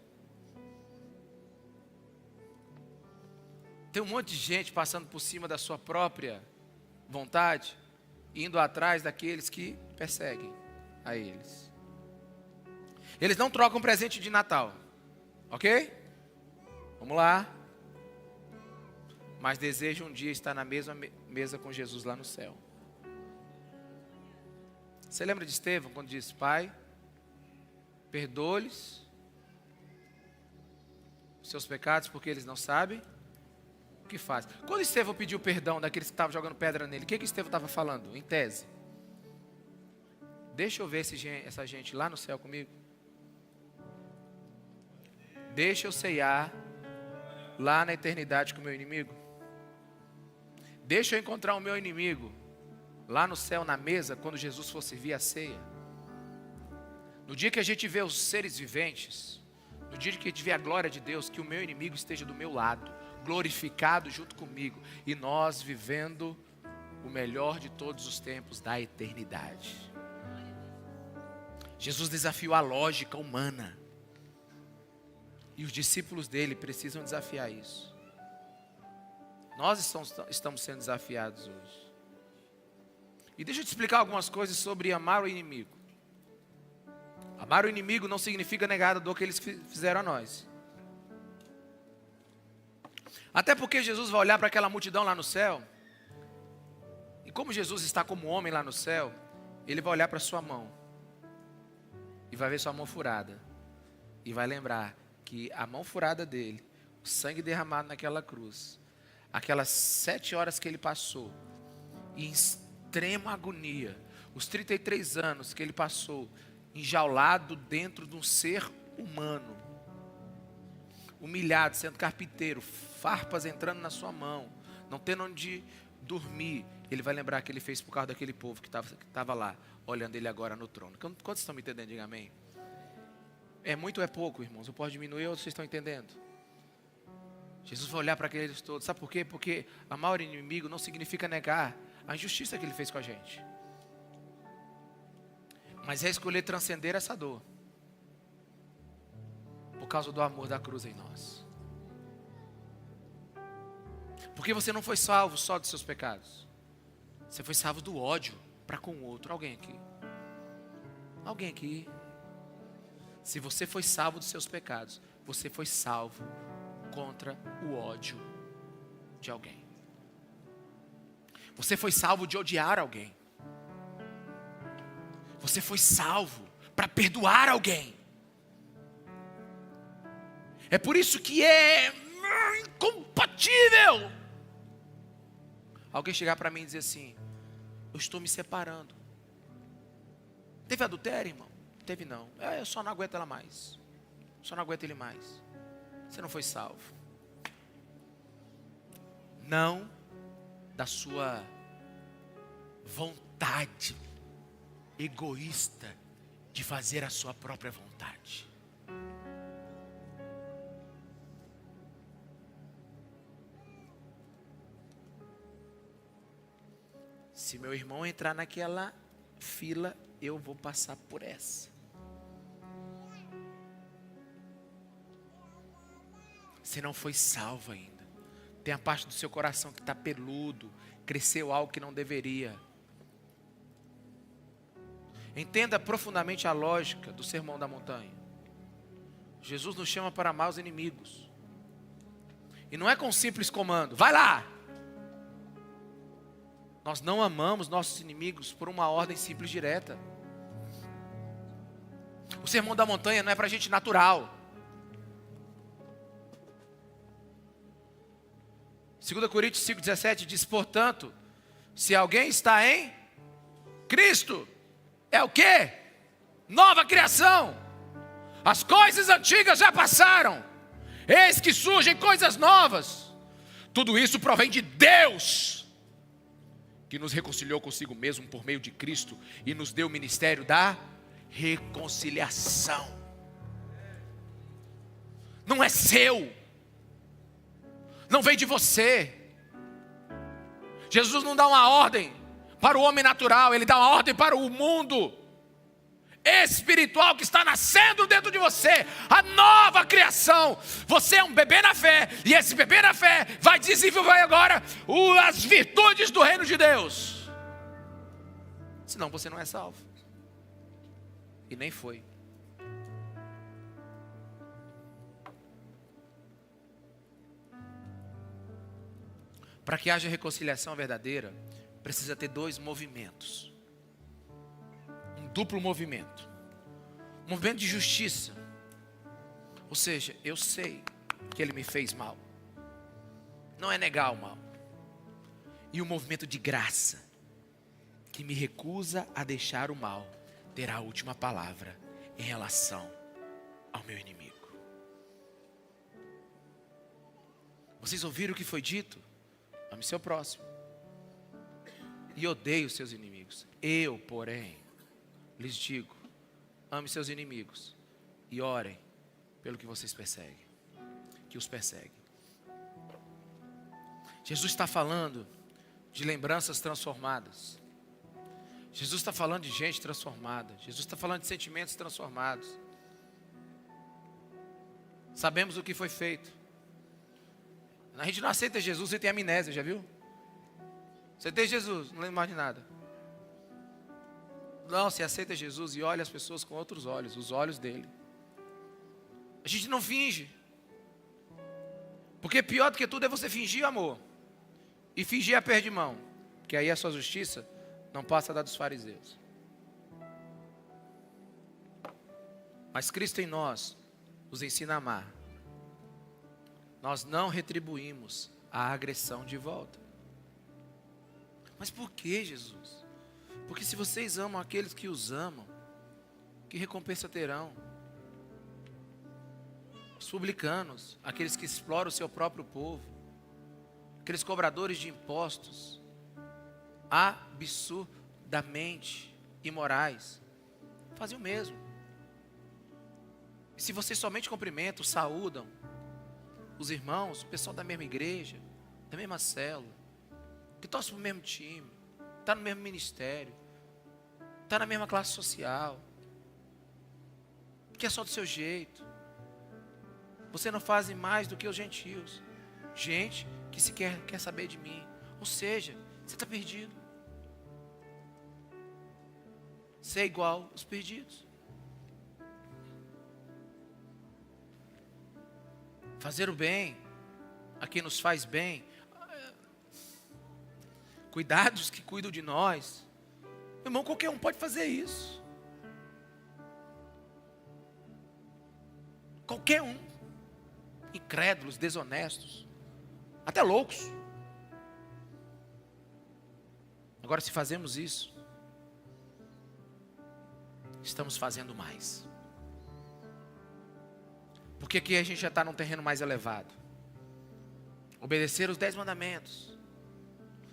Tem um monte de gente passando por cima da sua própria vontade, indo atrás daqueles que perseguem a eles. Eles não trocam presente de Natal, ok? Vamos lá. mas deseja um dia estar na mesma mesa com Jesus lá no céu. Você lembra de Estevão quando disse: Pai, perdoa-lhes os seus pecados, porque eles não sabem o que faz. Quando Estevão pediu perdão daqueles que estavam jogando pedra nele, o que Estevão estava falando? Em tese: deixa eu ver essa gente lá no céu comigo. Deixa eu ceiar lá na eternidade com o meu inimigo. Deixa eu encontrar o meu inimigo lá no céu, na mesa, quando Jesus for servir a ceia. No dia que a gente vê os seres viventes, no dia que a gente vê a glória de Deus, que o meu inimigo esteja do meu lado, glorificado junto comigo, e nós vivendo o melhor de todos os tempos da eternidade. Jesus desafiou a lógica humana, e os discípulos dele precisam desafiar isso. Nós estamos sendo desafiados hoje. E deixa eu te explicar algumas coisas sobre amar o inimigo. Amar o inimigo não significa negar a dor que eles fizeram a nós. Até porque Jesus vai olhar para aquela multidão lá no céu, e como Jesus está como homem lá no céu, ele vai olhar para a sua mão, e vai ver sua mão furada, e vai lembrar que a mão furada dele, o sangue derramado naquela cruz, aquelas 7 horas que ele passou, em extrema agonia, os 33 anos que ele passou, enjaulado dentro de um ser humano, humilhado, sendo carpinteiro, farpas entrando na sua mão, não tendo onde dormir, ele vai lembrar que ele fez por causa daquele povo que estava lá, olhando ele agora no trono. Quantos estão me entendendo? Diga amém. É muito ou é pouco, irmãos? Eu posso diminuir ou vocês estão entendendo? Jesus vai olhar para aqueles todos. Sabe por quê? Porque amar o inimigo não significa negar a injustiça que ele fez com a gente, mas é escolher transcender essa dor por causa do amor da cruz em nós. Porque você não foi salvo só dos seus pecados, você foi salvo do ódio para com o outro. Alguém aqui? Alguém aqui? Se você foi salvo dos seus pecados, você foi salvo contra o ódio de alguém. Você foi salvo de odiar alguém. Você foi salvo para perdoar alguém. É por isso que é incompatível alguém chegar para mim e dizer assim: eu estou me separando. Teve adultério, irmão? Teve não. Eu só não aguento ela mais. Só não aguento ele mais. Você não foi salvo. Não da sua vontade egoísta de fazer a sua própria vontade. Se meu irmão entrar naquela fila, eu vou passar por essa. Você não foi salvo ainda. Tem a parte do seu coração que está peludo, cresceu algo que não deveria. Entenda profundamente a lógica do Sermão da Montanha. Jesus nos chama para amar os inimigos. E não é com um simples comando: vai lá. Nós não amamos nossos inimigos por uma ordem simples e direta. O Sermão da Montanha não é para gente natural. 2 Coríntios 5,17 diz: portanto, se alguém está em Cristo, é o quê? Nova criação. As coisas antigas já passaram, eis que surgem coisas novas. Tudo isso provém de Deus, que nos reconciliou consigo mesmo por meio de Cristo e nos deu o ministério da reconciliação. Não é seu, não veio de você. Jesus não dá uma ordem para o homem natural, ele dá uma ordem para o mundo espiritual que está nascendo dentro de você, a nova criação. Você é um bebê na fé, e esse bebê na fé vai desenvolver agora as virtudes do reino de Deus. Senão você não é salvo, e nem foi. Para que haja reconciliação verdadeira, precisa ter dois movimentos. Um duplo movimento. Um movimento de justiça. Ou seja, eu sei que ele me fez mal. Não é negar o mal. E um movimento de graça, que me recusa a deixar o mal ter a última palavra em relação ao meu inimigo. Vocês ouviram o que foi dito? Ame seu próximo e odeie os seus inimigos. Eu, porém, lhes digo: ame seus inimigos e orem pelo que vocês perseguem, que os perseguem. Jesus está falando de lembranças transformadas. Jesus está falando de gente transformada. Jesus está falando de sentimentos transformados. Sabemos o que foi feito. A gente não aceita Jesus e tem amnésia, já viu? Você tem Jesus, não lembra mais de nada. Não, você aceita Jesus e olha as pessoas com outros olhos, os olhos dele. A gente não finge. Porque pior do que tudo é você fingir amor. E fingir a perda de mão. Porque aí a sua justiça não passa da dos fariseus. Mas Cristo em nós nos ensina a amar. Nós não retribuímos a agressão de volta. Mas por que, Jesus? Porque se vocês amam aqueles que os amam, que recompensa terão? Os publicanos, aqueles que exploram o seu próprio povo, aqueles cobradores de impostos, absurdamente imorais, fazem o mesmo. E se vocês somente cumprimentam, saúdam os irmãos, o pessoal da mesma igreja, da mesma célula, que torce para o mesmo time, está no mesmo ministério, está na mesma classe social, que é só do seu jeito, você não faz mais do que os gentios, gente que sequer quer saber de mim. Ou seja, você está perdido. Você é igual os perdidos. Fazer o bem a quem nos faz bem. Cuidar dos que cuidam de nós. Irmão, qualquer um pode fazer isso. Qualquer um. Incrédulos, desonestos, até loucos. Agora, se fazemos isso, estamos fazendo mais. Porque aqui a gente já está num terreno mais elevado. Obedecer os 10 mandamentos.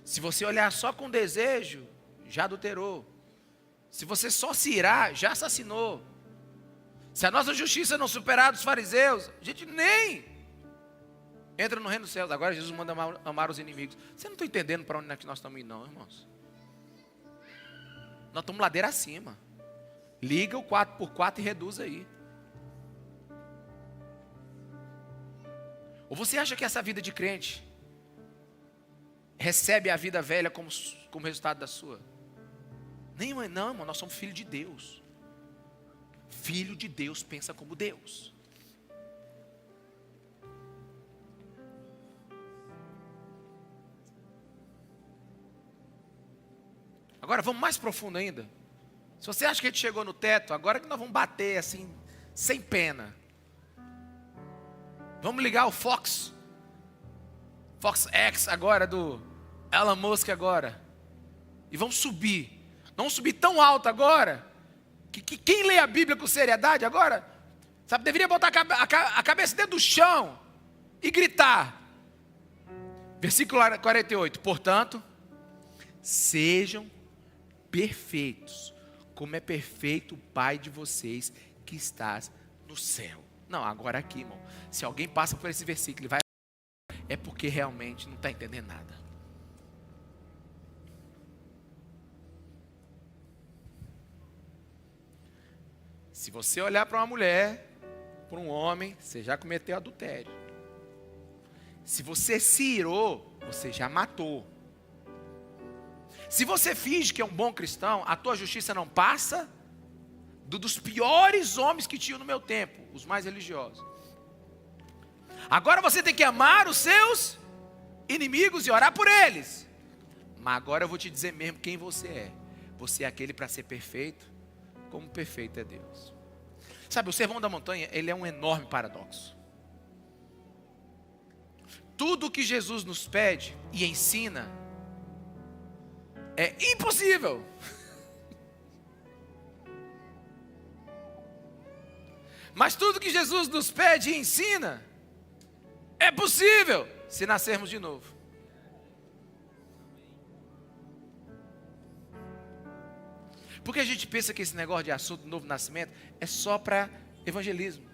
Se você olhar só com desejo, já adulterou. Se você só se irar, já assassinou. Se a nossa justiça não superar a dos fariseus, a gente nem entra no reino dos céus. Agora Jesus manda amar os inimigos. Você não está entendendo para onde é que nós estamos indo, não, irmãos. Nós estamos ladeira acima. Liga o 4x4 e reduz aí. Ou você acha que essa vida de crente recebe a vida velha como resultado da sua? Não, irmão, nós somos filhos de Deus. Filho de Deus pensa como Deus. Agora vamos mais profundo ainda. Se você acha que a gente chegou no teto, agora que nós vamos bater assim, sem pena. Vamos ligar o Fox X agora, do Elon Musk agora. E vamos subir. Vamos subir tão alto agora, que quem lê a Bíblia com seriedade agora, sabe, deveria botar a cabeça dentro do chão e gritar. Versículo 48. Portanto, sejam perfeitos, como é perfeito o Pai de vocês que estás no céu. Não, agora aqui, irmão. Se alguém passa por esse versículo e vai, é porque realmente não está entendendo nada. Se você olhar para uma mulher, para um homem, você já cometeu adultério. Se você se irou, você já matou. Se você finge que é um bom cristão, a tua justiça não passa dos piores homens que tinham no meu tempo, os mais religiosos. Agora você tem que amar os seus inimigos e orar por eles. Mas agora eu vou te dizer mesmo quem você é. Você é aquele para ser perfeito, como perfeito é Deus. Sabe, o Sermão da Montanha, ele é um enorme paradoxo. Tudo que Jesus nos pede e ensina é impossível. Mas tudo que Jesus nos pede e ensina é possível se nascermos de novo. Porque a gente pensa que esse negócio de assunto do novo nascimento é só para evangelismo.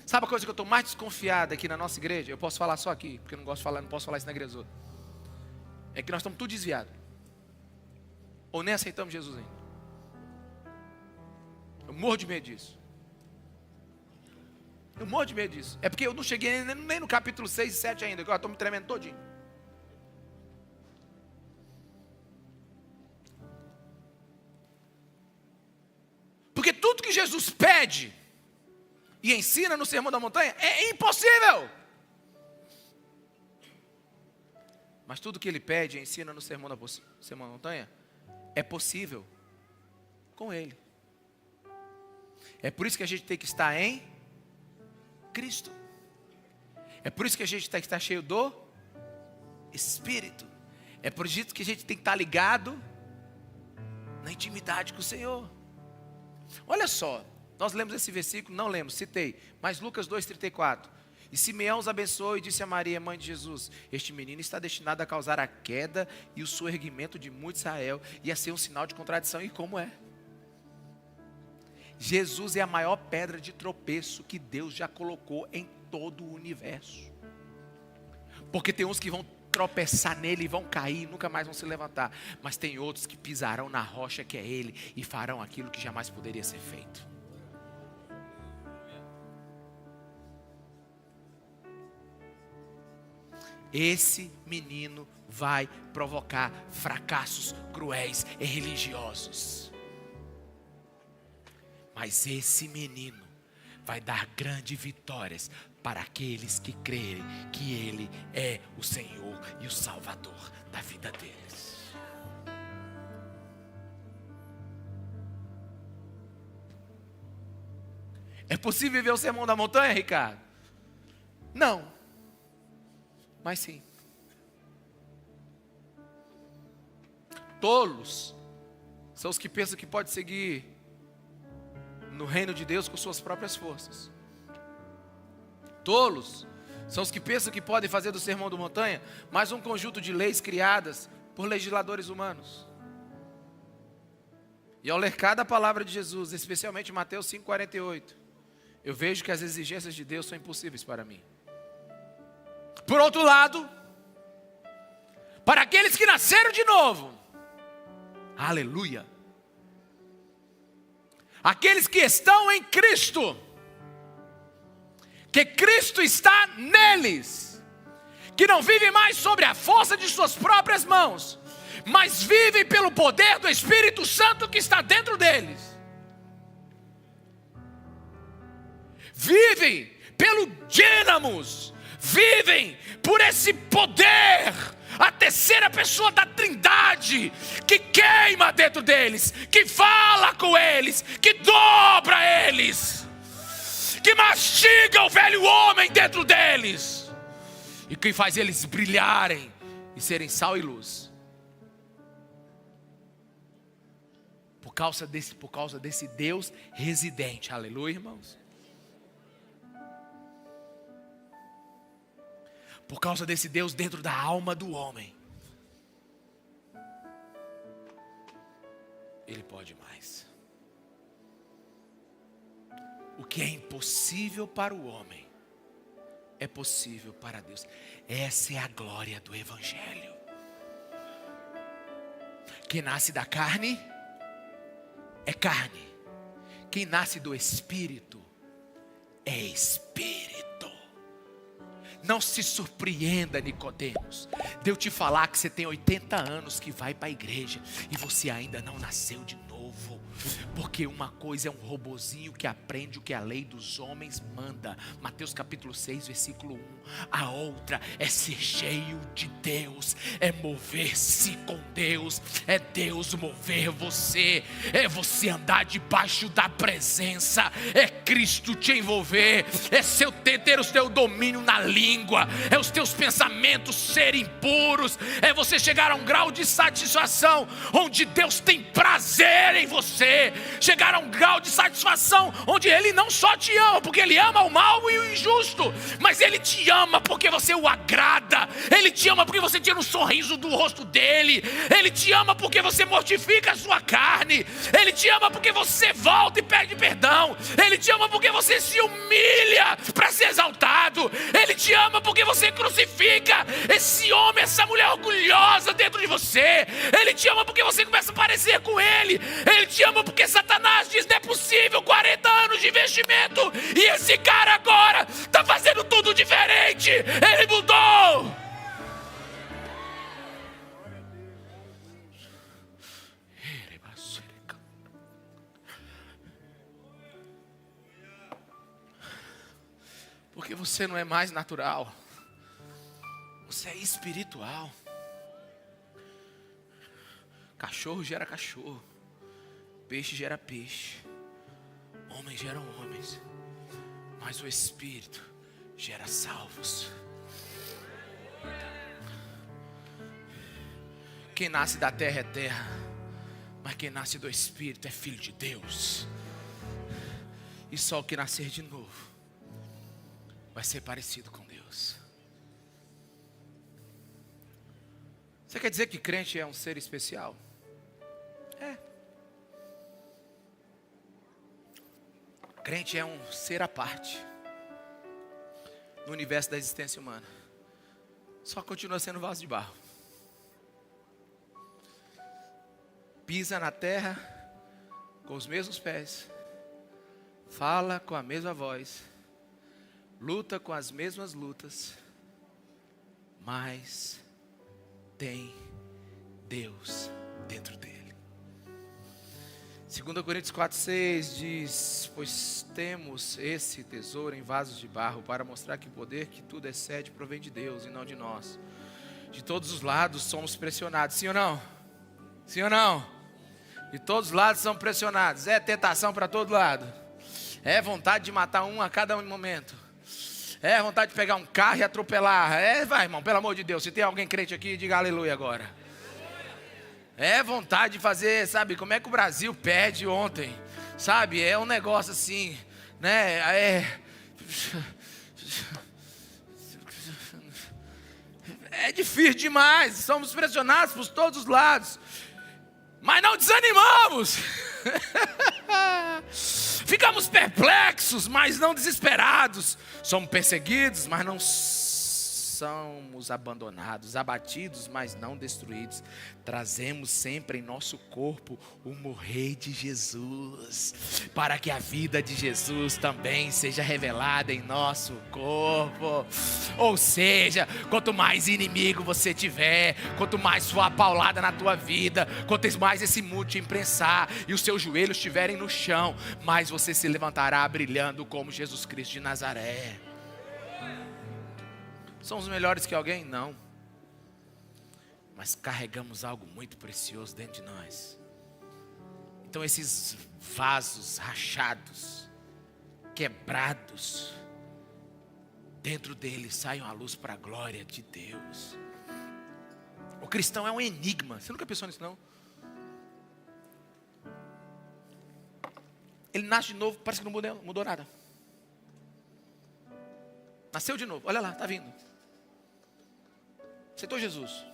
Sabe a coisa que eu estou mais desconfiada aqui na nossa igreja? Eu posso falar só aqui, porque eu não gosto de falar, não posso falar isso na igreja outra. É que nós estamos tudo desviados. Ou nem aceitamos Jesus ainda. Eu morro de medo disso. Eu morro de medo disso. É porque eu não cheguei nem no capítulo 6 e 7 ainda, que eu estou me tremendo todinho. Porque tudo que Jesus pede e ensina no Sermão da Montanha é impossível. Mas tudo que ele pede e ensina no Sermão da Montanha é possível com ele. É por isso que a gente tem que estar em Cristo. É por isso que a gente tem que estar cheio do Espírito. É por isso que a gente tem que estar ligado na intimidade com o Senhor. Olha só, nós lemos esse versículo, não lemos, citei, mas Lucas 2,34. E Simeão os abençoou e disse a Maria, mãe de Jesus: este menino está destinado a causar a queda e o soerguimento de muito Israel, e a ser um sinal de contradição. E como é? Jesus é a maior pedra de tropeço que Deus já colocou em todo o universo. Porque tem uns que vão tropeçar nele e vão cair e nunca mais vão se levantar. Mas tem outros que pisarão na rocha que é ele e farão aquilo que jamais poderia ser feito. Esse menino vai provocar fracassos cruéis e religiosos. Mas esse menino vai dar grandes vitórias para aqueles que crerem que Ele é o Senhor e o Salvador da vida deles. É possível viver o Sermão da Montanha, Ricardo? Não. Mas sim. Tolos são os que pensam que pode seguir no reino de Deus com suas próprias forças. Tolos são os que pensam que podem fazer do Sermão da Montanha mais um conjunto de leis criadas por legisladores humanos. E ao ler cada palavra de Jesus, especialmente Mateus 5,48, eu vejo que as exigências de Deus são impossíveis para mim. Por outro lado, para aqueles que nasceram de novo, aleluia, aqueles que estão em Cristo, que Cristo está neles, que não vivem mais sobre a força de suas próprias mãos, mas vivem pelo poder do Espírito Santo que está dentro deles. Vivem pelo dínamos, vivem por esse poder, a terceira pessoa da Trindade, que queima dentro deles, que fala com eles, que dobra eles, que mastiga o velho homem dentro deles, e que faz eles brilharem e serem sal e luz. Por causa desse Deus residente, aleluia, irmãos. Por causa desse Deus dentro da alma do homem, Ele pode mais. O que é impossível para o homem é possível para Deus. Essa é a glória do Evangelho. Quem nasce da carne é carne. Quem nasce do Espírito é Espírito. Não se surpreenda, Nicodemos, de eu te falar que você tem 80 anos que vai para a igreja e você ainda não nasceu de novo. Porque uma coisa é um robozinho que aprende o que a lei dos homens manda. Mateus capítulo 6, versículo 1. A outra é ser cheio de Deus, é mover-se com Deus, é Deus mover você, é você andar debaixo da presença, é Cristo te envolver, é ter o seu domínio na língua, é os teus pensamentos serem puros, é você chegar a um grau de satisfação onde Deus tem prazer em você, chegar a um grau de satisfação onde Ele não só te ama, porque Ele ama o mal e o injusto, mas Ele te ama porque você o agrada, Ele te ama porque você tira um sorriso do rosto dEle, Ele te ama porque você mortifica a sua carne, Ele te ama porque você volta e pede perdão, Ele te ama porque você se humilha para ser exaltado, Ele te ama porque você crucifica esse homem, essa mulher orgulhosa dentro de você, Ele te ama porque você começa a parecer com Ele, Ele te ama porque Satanás diz: não é possível, 40 anos de investimento e esse cara agora está fazendo tudo diferente, Ele mudou. Porque você não é mais natural, você é espiritual. Cachorro gera cachorro, peixe gera peixe, homens geram homens, mas o Espírito gera salvos. Quem nasce da terra é terra, mas quem nasce do Espírito é filho de Deus. E só o que nascer de novo vai ser parecido com Deus. Você quer dizer que crente é um ser especial? É. Crente é um ser à parte no universo da existência humana. Só continua sendo vaso de barro. Pisa na terra com os mesmos pés, fala com a mesma voz, luta com as mesmas lutas, mas tem Deus dentro dele. 2 Coríntios 4,6 diz: pois temos esse tesouro em vasos de barro, para mostrar que o poder que tudo excede provém de Deus e não de nós. De todos os lados somos pressionados, sim ou não? Sim ou não? De todos os lados somos pressionados. É tentação para todo lado, é vontade de matar um a cada momento, é vontade de pegar um carro e atropelar. Vai, irmão, pelo amor de Deus, se tem alguém crente aqui, diga aleluia agora. É vontade de fazer, sabe, como é que o Brasil perde ontem, sabe, é um negócio assim, né, é difícil demais, somos pressionados por todos os lados, mas não desanimamos. Ficamos perplexos, mas não desesperados. Somos perseguidos, mas não somos abandonados. Abatidos, mas não destruídos. Trazemos sempre em nosso corpo o morrer de Jesus, para que a vida de Jesus também seja revelada em nosso corpo. Ou seja, quanto mais inimigo você tiver, quanto mais for a paulada na tua vida, quanto mais esse muro te imprensar e os seus joelhos estiverem no chão, mais você se levantará brilhando como Jesus Cristo de Nazaré. Somos melhores que alguém? Não. Mas carregamos algo muito precioso dentro de nós. Então esses vasos rachados, quebrados, dentro deles saiam à luz para a glória de Deus. O cristão é um enigma. Você nunca pensou nisso, não? Ele nasce de novo, parece que não mudou nada. Nasceu de novo, olha lá, está vindo. Aceitou Jesus.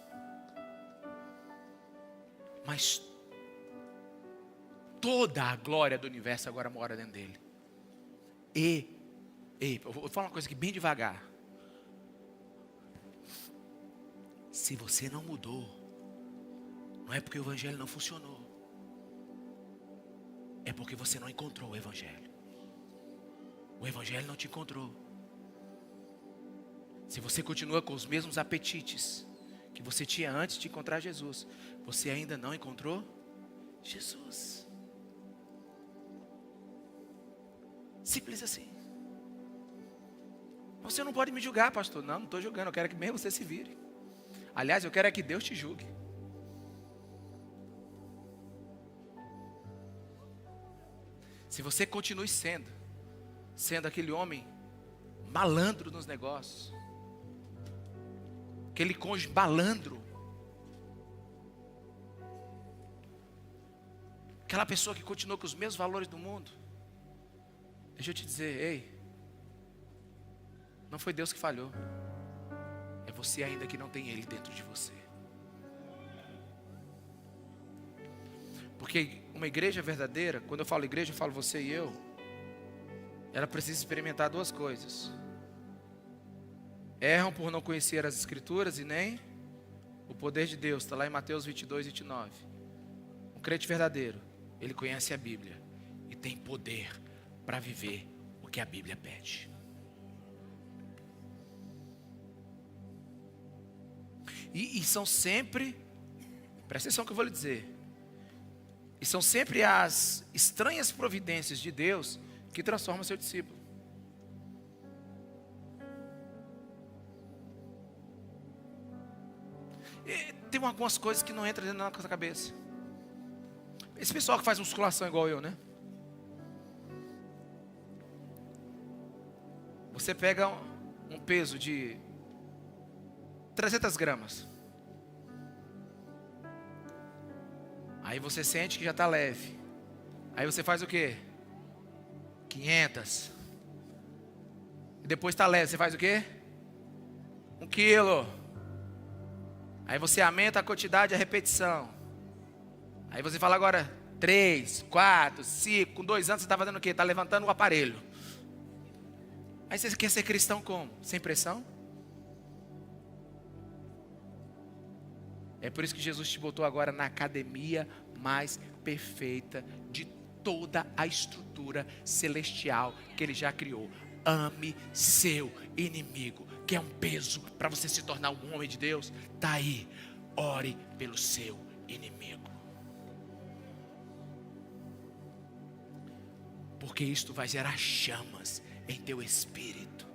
Mas toda a glória do universo agora mora dentro dele. Eu vou falar uma coisa aqui bem devagar. Se você não mudou, não é porque o evangelho não funcionou, é porque você não encontrou o evangelho. O evangelho não te encontrou. Se você continua com os mesmos apetites que você tinha antes de encontrar Jesus, você ainda não encontrou Jesus. Simples assim. Você não pode me julgar, pastor. Não estou julgando, eu quero que mesmo você se vire. Aliás, eu quero é que Deus te julgue. Se você continue sendo aquele homem malandro nos negócios, aquele cônjuge malandro, aquela pessoa que continua com os mesmos valores do mundo, deixa eu te dizer, ei, não foi Deus que falhou, é você ainda que não tem Ele dentro de você. Porque uma igreja verdadeira, quando eu falo igreja, eu falo você e eu, ela precisa experimentar duas coisas. Erram por não conhecer as Escrituras e nem o poder de Deus. Está lá em Mateus 22, 29. Um crente verdadeiro, ele conhece a Bíblia e tem poder para viver o que a Bíblia pede. E são sempre, presta atenção que eu vou lhe dizer, e são sempre as estranhas providências de Deus que transformam seu discípulo. E tem algumas coisas que não entram dentro da nossa cabeça. Esse pessoal que faz musculação igual eu, né? Você pega um peso de 300 gramas. Aí você sente que já está leve. Aí você faz o quê? 500. E depois está leve, você faz o quê? 1 quilo. Aí você aumenta a quantidade, a repetição. Aí você fala agora 3, 4, 5. Com 2 anos você está fazendo o quê? Está levantando o aparelho. Aí você quer ser cristão como? Sem pressão? É por isso que Jesus te botou agora na academia mais perfeita de toda a estrutura celestial que Ele já criou. Ame seu inimigo, que é um peso para você se tornar um homem de Deus. Está aí, ore pelo seu inimigo. Porque isto vai gerar chamas em teu espírito.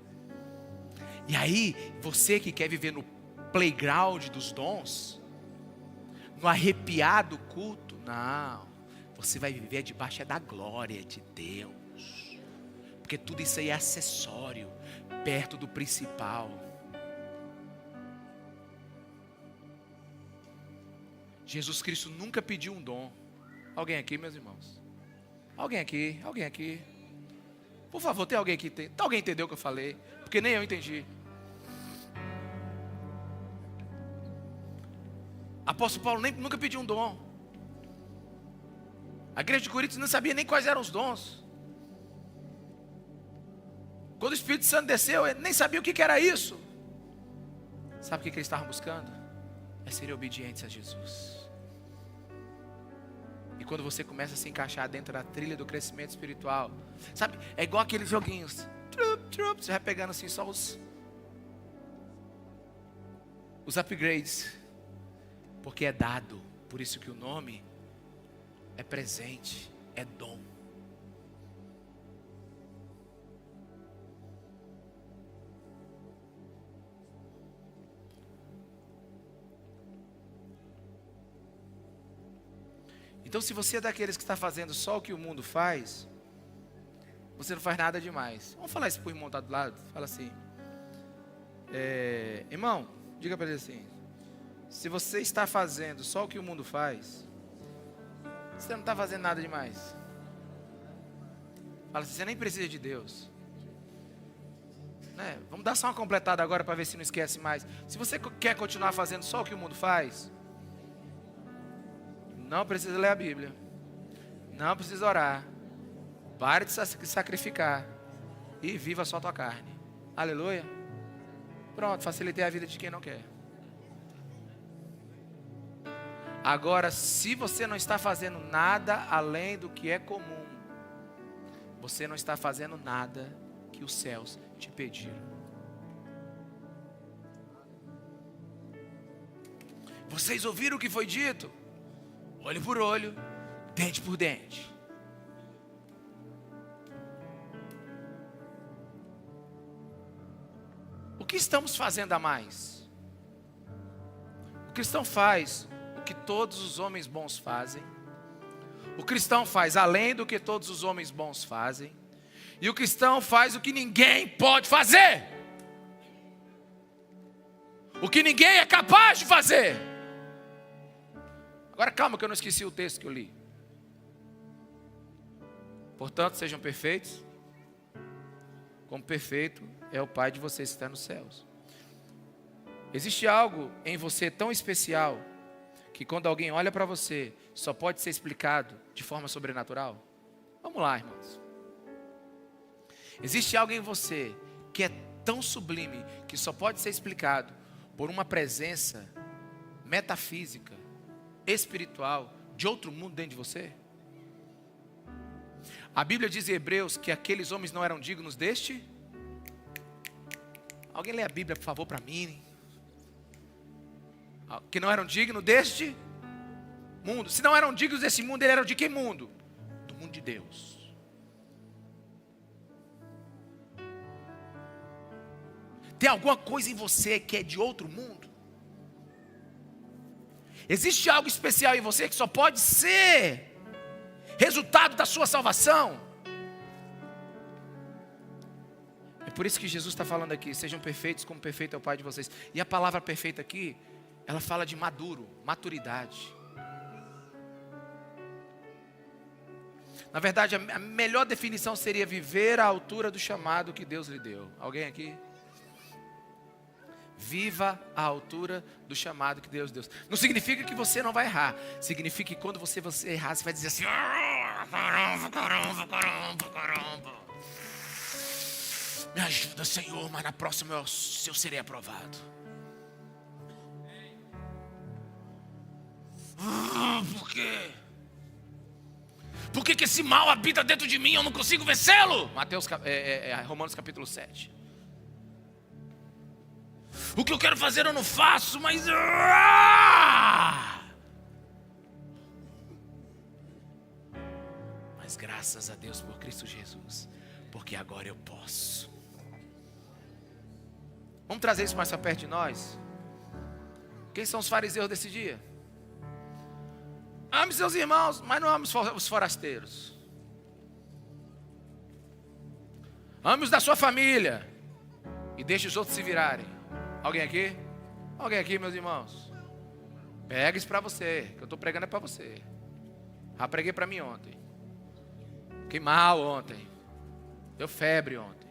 E aí, você que quer viver no playground dos dons, no arrepiado culto, não, você vai viver debaixo da glória de Deus, porque tudo isso aí é acessório, perto do principal. Jesus Cristo nunca pediu um dom. Alguém aqui, meus irmãos? Alguém aqui? Por favor, tem alguém aqui? Alguém entendeu o que eu falei? Porque nem eu entendi. Apóstolo Paulo nunca pediu um dom. A igreja de Corinto não sabia nem quais eram os dons. Quando o Espírito Santo desceu, ele nem sabia o que era isso. Sabe o que eles estavam buscando? É ser obedientes a Jesus. E quando você começa a se encaixar dentro da trilha do crescimento espiritual, sabe, é igual aqueles joguinhos. Você vai pegando assim só os upgrades. Porque é dado, por isso que o nome é presente, é dom. Então, se você é daqueles que está fazendo só o que o mundo faz, você não faz nada demais. Vamos falar isso para o irmão que está do lado? Fala assim, irmão, diga para ele assim, se você está fazendo só o que o mundo faz, você não está fazendo nada demais. Fala assim, você nem precisa de Deus, né? Vamos dar só uma completada agora para ver se não esquece mais. Se você quer continuar fazendo só o que o mundo faz, não precisa ler a Bíblia, não precisa orar, pare de sacrificar e viva só a tua carne. Aleluia. Pronto, facilitei a vida de quem não quer. Agora, se você não está fazendo nada além do que é comum, você não está fazendo nada que os céus te pediram. Vocês ouviram o que foi dito? Olho por olho, dente por dente. estamos fazendo a mais? O cristão faz o que todos os homens bons fazem. O cristão faz além do que todos os homens bons fazem. E o cristão faz o que ninguém pode fazer. O que ninguém é capaz de fazer. Agora calma que eu não esqueci o texto que eu li. Portanto, sejam perfeitos, como perfeito é o Pai de vocês que está nos céus. Existe algo em você tão especial, que quando alguém olha para você, só pode ser explicado de forma sobrenatural? Vamos lá, irmãos. Existe algo em você que é tão sublime, que só pode ser explicado por uma presença metafísica, espiritual, de outro mundo dentro de você? A Bíblia diz em Hebreus que aqueles homens não eram dignos deste. Alguém lê a Bíblia, por favor, para mim. Que não eram dignos deste mundo. Se não eram dignos desse mundo, eles eram de que mundo? Do mundo de Deus. Tem alguma coisa em você que é de outro mundo? Existe algo especial em você que só pode ser resultado da sua salvação? É por isso que Jesus está falando aqui: sejam perfeitos como perfeito é o Pai de vocês. E a palavra perfeita aqui, ela fala de maduro, maturidade. Na verdade, a melhor definição seria viver à altura do chamado que Deus lhe deu. Alguém aqui? Viva à altura do chamado que Deus deu. Não significa que você não vai errar. Significa que quando você errar, você vai dizer assim: caramba. Me ajuda, Senhor, mas na próxima eu serei aprovado. Por quê? Por que esse mal habita dentro de mim e eu não consigo vencê-lo? Romanos capítulo 7. O que eu quero fazer eu não faço, mas... Mas graças a Deus por Cristo Jesus, porque agora eu posso. Vamos trazer isso mais para perto de nós? Quem são os fariseus desse dia? Ame seus irmãos, mas não ame os forasteiros. Ame os da sua família e deixe os outros se virarem. Alguém aqui? Alguém aqui, meus irmãos? Pega isso para você, que eu estou pregando é para você. Já preguei para mim ontem. Fiquei mal ontem. Deu febre ontem.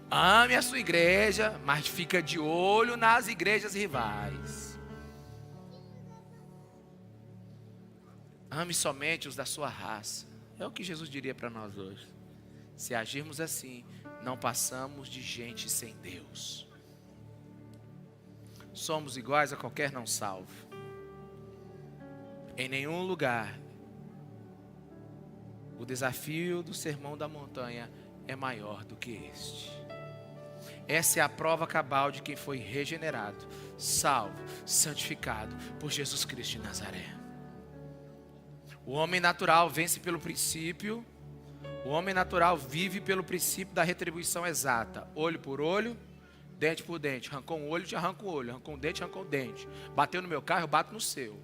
Ame a sua igreja, mas fica de olho nas igrejas rivais. Ame somente os da sua raça. É o que Jesus diria para nós hoje. Se agirmos assim, não passamos de gente sem Deus. Somos iguais a qualquer não salvo. Em nenhum lugar o desafio do Sermão da Montanha é maior do que este. Essa é a prova cabal de quem foi regenerado, salvo, santificado por Jesus Cristo de Nazaré. O homem natural vence pelo princípio. O homem natural vive pelo princípio da retribuição exata. Olho por olho, dente por dente. Arrancou um olho, te arranca o olho. Arrancou um dente, arrancou o dente. Bateu no meu carro, eu bato no seu.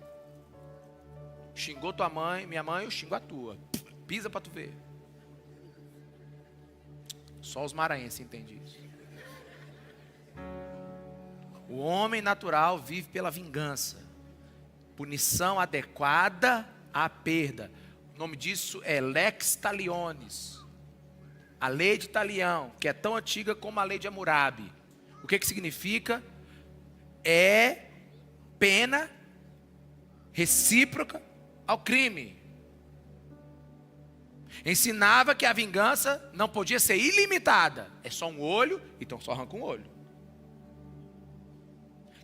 Xingou tua mãe, minha mãe, eu xingo a tua. Pisa para tu ver. Só os maranhenses entendem isso. O homem natural vive pela vingança. Punição adequada à perda. O nome disso é Lex Talionis. A lei de Talião, que é tão antiga como a lei de Hammurabi. O que significa? É pena recíproca ao crime. Ensinava que a vingança não podia ser ilimitada. É só um olho, então só arranca um olho.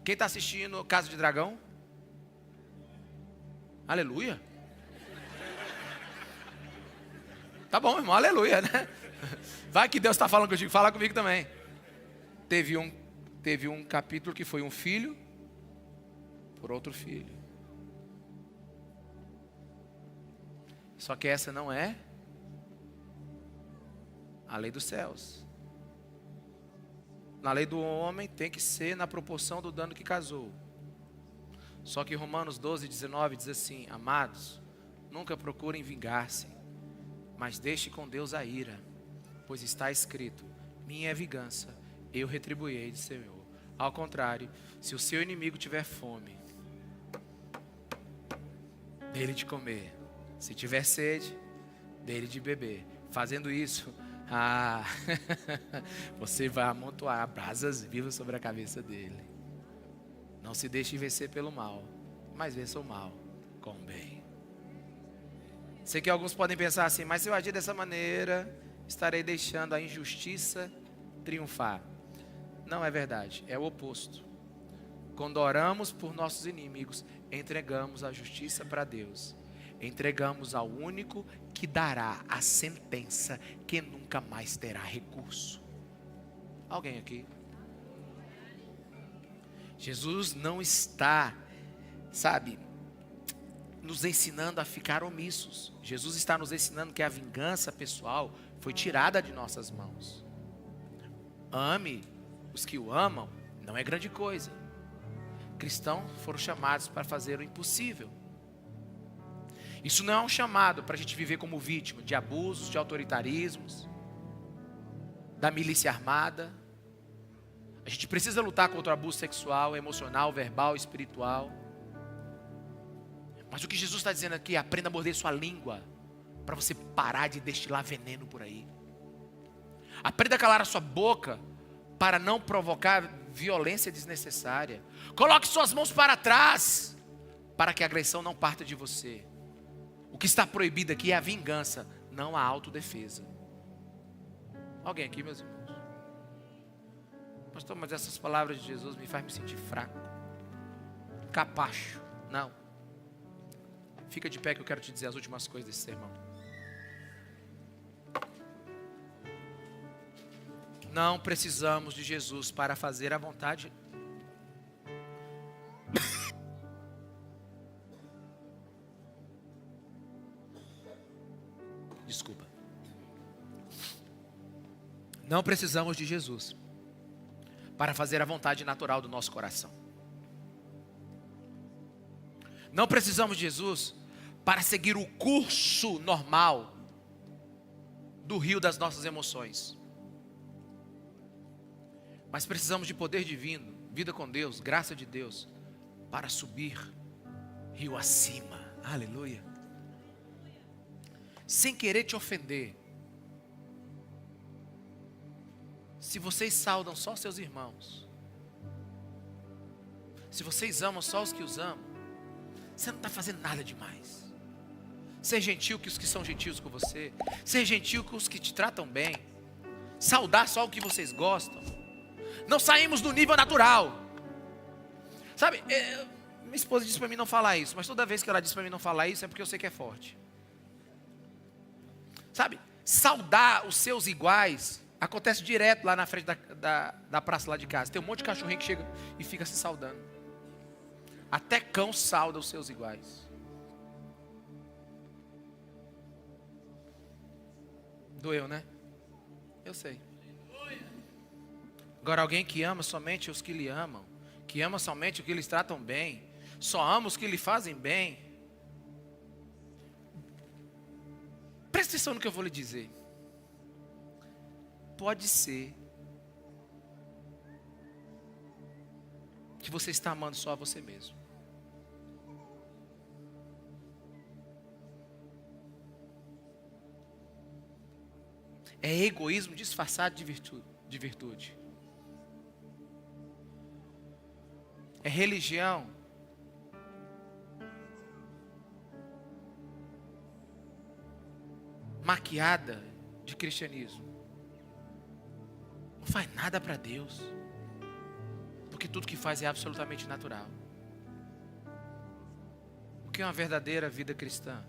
Quem está assistindo Casa de Dragão? Aleluia. Tá bom, irmão, aleluia, né? Vai que Deus está falando contigo, fala comigo também. Teve um capítulo que foi um filho por outro filho. Só que essa não é a lei dos céus. Na lei do homem tem que ser na proporção do dano que causou. Só que Romanos 12, 19 diz assim: amados, nunca procurem vingar-se, mas deixe com Deus a ira, pois está escrito: minha é vingança, eu retribuirei, diz o Senhor. Ao contrário, se o seu inimigo tiver fome, dele de comer. Se tiver sede, dele de beber. Fazendo isso, você vai amontoar brasas vivas sobre a cabeça dele. Não se deixe vencer pelo mal, mas vença o mal com o bem. Sei que alguns podem pensar assim: mas se eu agir dessa maneira, estarei deixando a injustiça triunfar. Não é verdade, é o oposto. Quando oramos por nossos inimigos, entregamos a justiça para Deus. Entregamos ao único que dará a sentença que nunca mais terá recurso. Alguém aqui? Jesus não está, nos ensinando a ficar omissos. Jesus está nos ensinando que a vingança pessoal foi tirada de nossas mãos. Ame os que o amam, não é grande coisa. Cristãos foram chamados para fazer o impossível. Isso não é um chamado para a gente viver como vítima de abusos, de autoritarismos, da milícia armada. A gente precisa lutar contra o abuso sexual, emocional, verbal, espiritual. Mas o que Jesus está dizendo aqui: aprenda a morder sua língua, para você parar de destilar veneno por aí. Aprenda a calar a sua boca, para não provocar violência desnecessária. Coloque suas mãos para trás, para que a agressão não parta de você. O que está proibido aqui é a vingança, não a autodefesa. Alguém aqui, meus irmãos? Pastor, mas essas palavras de Jesus me fazem me sentir fraco, capacho. Não. Fica de pé que eu quero te dizer as últimas coisas desse sermão. Não precisamos de Jesus para fazer a vontade. Desculpa. Não precisamos de Jesus para fazer a vontade natural do nosso coração. Não precisamos de Jesus para seguir o curso normal do rio das nossas emoções. Mas precisamos de poder divino, vida com Deus, graça de Deus, para subir rio acima. Aleluia. Sem querer te ofender. Se vocês saudam só seus irmãos, se vocês amam só os que os amam, você não está fazendo nada demais. Ser gentil com os que são gentios com você, ser gentil com os que te tratam bem, saudar só o que vocês gostam. Não saímos do nível natural. Sabe, minha esposa disse para mim não falar isso, mas toda vez que ela diz para mim não falar isso é porque eu sei que é forte. Sabe, saudar os seus iguais acontece direto lá na frente da praça lá de casa. Tem um monte de cachorrinho que chega e fica se saudando. Até cão sauda os seus iguais. Doeu, né? Eu sei. Agora, alguém que ama somente os que lhe amam, que ama somente os que lhes tratam bem, só ama os que lhe fazem bem. Presta atenção no que eu vou lhe dizer. Pode ser que você está amando só a você mesmo. É egoísmo disfarçado de virtude. É religião maquiada de cristianismo. Não faz nada para Deus, porque tudo que faz é absolutamente natural. O que é uma verdadeira vida cristã?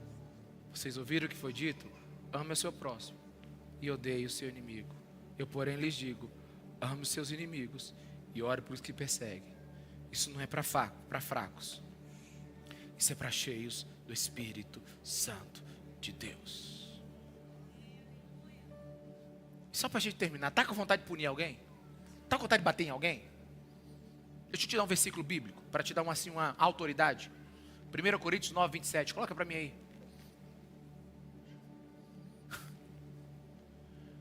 Vocês ouviram o que foi dito? Ame o seu próximo e odeie o seu inimigo. Eu, porém, lhes digo: ame os seus inimigos e ore por os que perseguem. Isso não é para fracos. Isso é para cheios do Espírito Santo de Deus. Só para a gente terminar, está com vontade de punir alguém? Está com vontade de bater em alguém? Deixa eu te dar um versículo bíblico, para te dar uma autoridade. 1 Coríntios 9, 27, coloca para mim aí.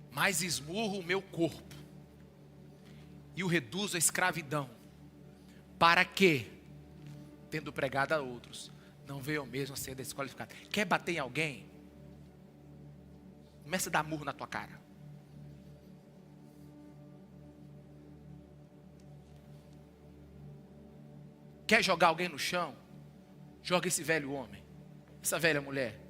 Mas esmurro o meu corpo e o reduzo à escravidão, para que, tendo pregado a outros, não venha eu mesmo a ser desqualificado. Quer bater em alguém? Começa a dar murro na tua cara. Quer jogar alguém no chão? Joga esse velho homem, essa velha mulher.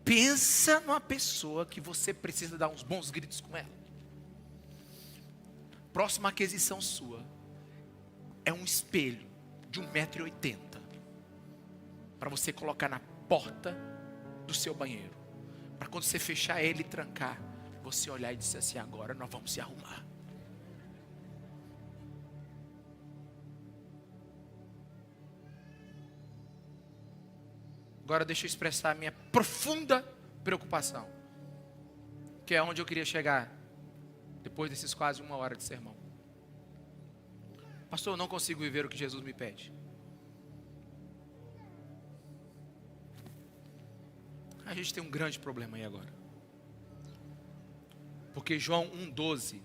Pensa numa pessoa que você precisa dar uns bons gritos com ela. Próxima aquisição sua é um espelho de 1,80 m para você colocar na porta do seu banheiro, para quando você fechar ele e trancar, você olhar e dizer assim: agora nós vamos se arrumar. Agora deixa eu expressar a minha profunda preocupação, que é onde eu queria chegar depois desses quase 1 hora de sermão. Pastor, eu não consigo viver o que Jesus me pede. A gente tem um grande problema aí agora. Porque João 1,12,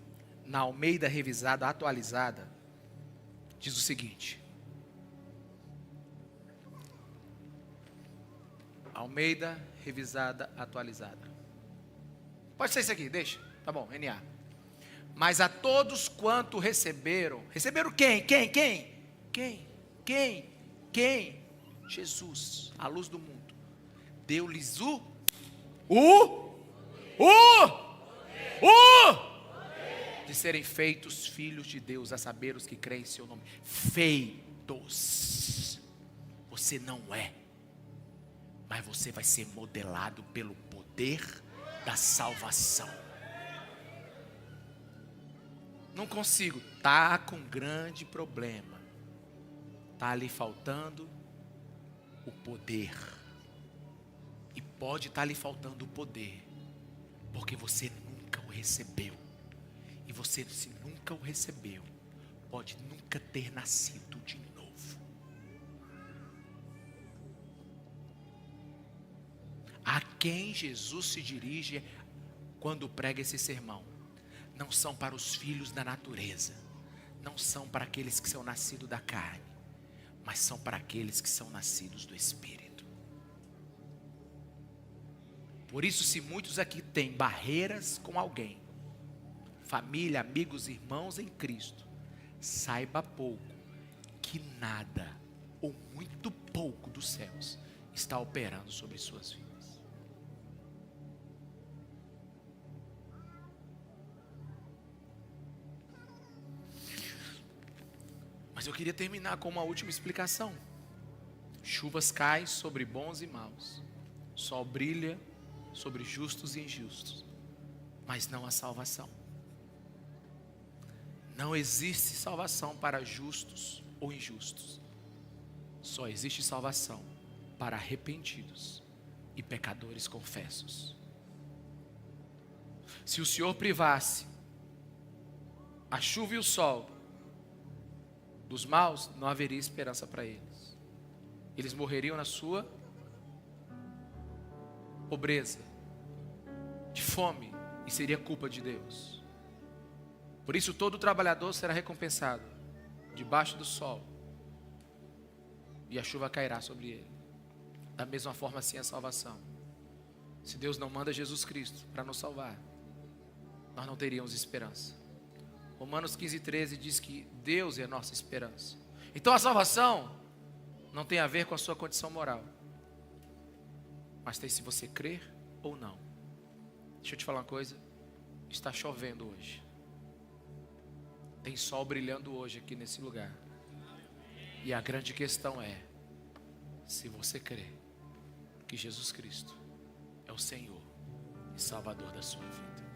na Almeida revisada, atualizada, diz o seguinte. Almeida revisada, atualizada. Pode ser isso aqui, deixa. Tá bom, NA. Mas a todos quanto receberam. Receberam quem? Quem? Jesus, a luz do mundo. Deu-lhes de serem feitos filhos de Deus, a saber os que creem em seu nome. Feitos. Você não é, mas você vai ser modelado pelo poder da salvação. Não consigo. Tá com grande problema. Tá ali faltando o poder. E pode estar lhe faltando o poder, porque você nunca o recebeu. E você, se nunca o recebeu, pode nunca ter nascido de novo. A quem Jesus se dirige quando prega esse sermão? Não são para os filhos da natureza, não são para aqueles que são nascidos da carne, mas são para aqueles que são nascidos do Espírito. Por isso, se muitos aqui têm barreiras com alguém, família, amigos, irmãos em Cristo, saiba pouco que nada ou muito pouco dos céus está operando sobre suas vidas. Mas eu queria terminar com uma última explicação. Chuvas caem sobre bons e maus, sol brilha sobre justos e injustos, mas não há salvação. Não existe salvação para justos ou injustos. Só existe salvação para arrependidos e pecadores confessos. Se o Senhor privasse a chuva e o sol dos maus, não haveria esperança para eles. Eles morreriam na sua pobreza, de fome, e seria culpa de Deus. Por isso todo trabalhador será recompensado debaixo do sol, e a chuva cairá sobre ele. Da mesma forma assim a salvação. Se Deus não manda Jesus Cristo para nos salvar, nós não teríamos esperança. Romanos 15:13 diz que Deus é a nossa esperança. Então a salvação não tem a ver com a sua condição moral, mas tem se você crer ou não. Deixa eu te falar uma coisa. Está chovendo hoje. Tem sol brilhando hoje aqui nesse lugar. E a grande questão é, se você crê que Jesus Cristo é o Senhor e Salvador da sua vida.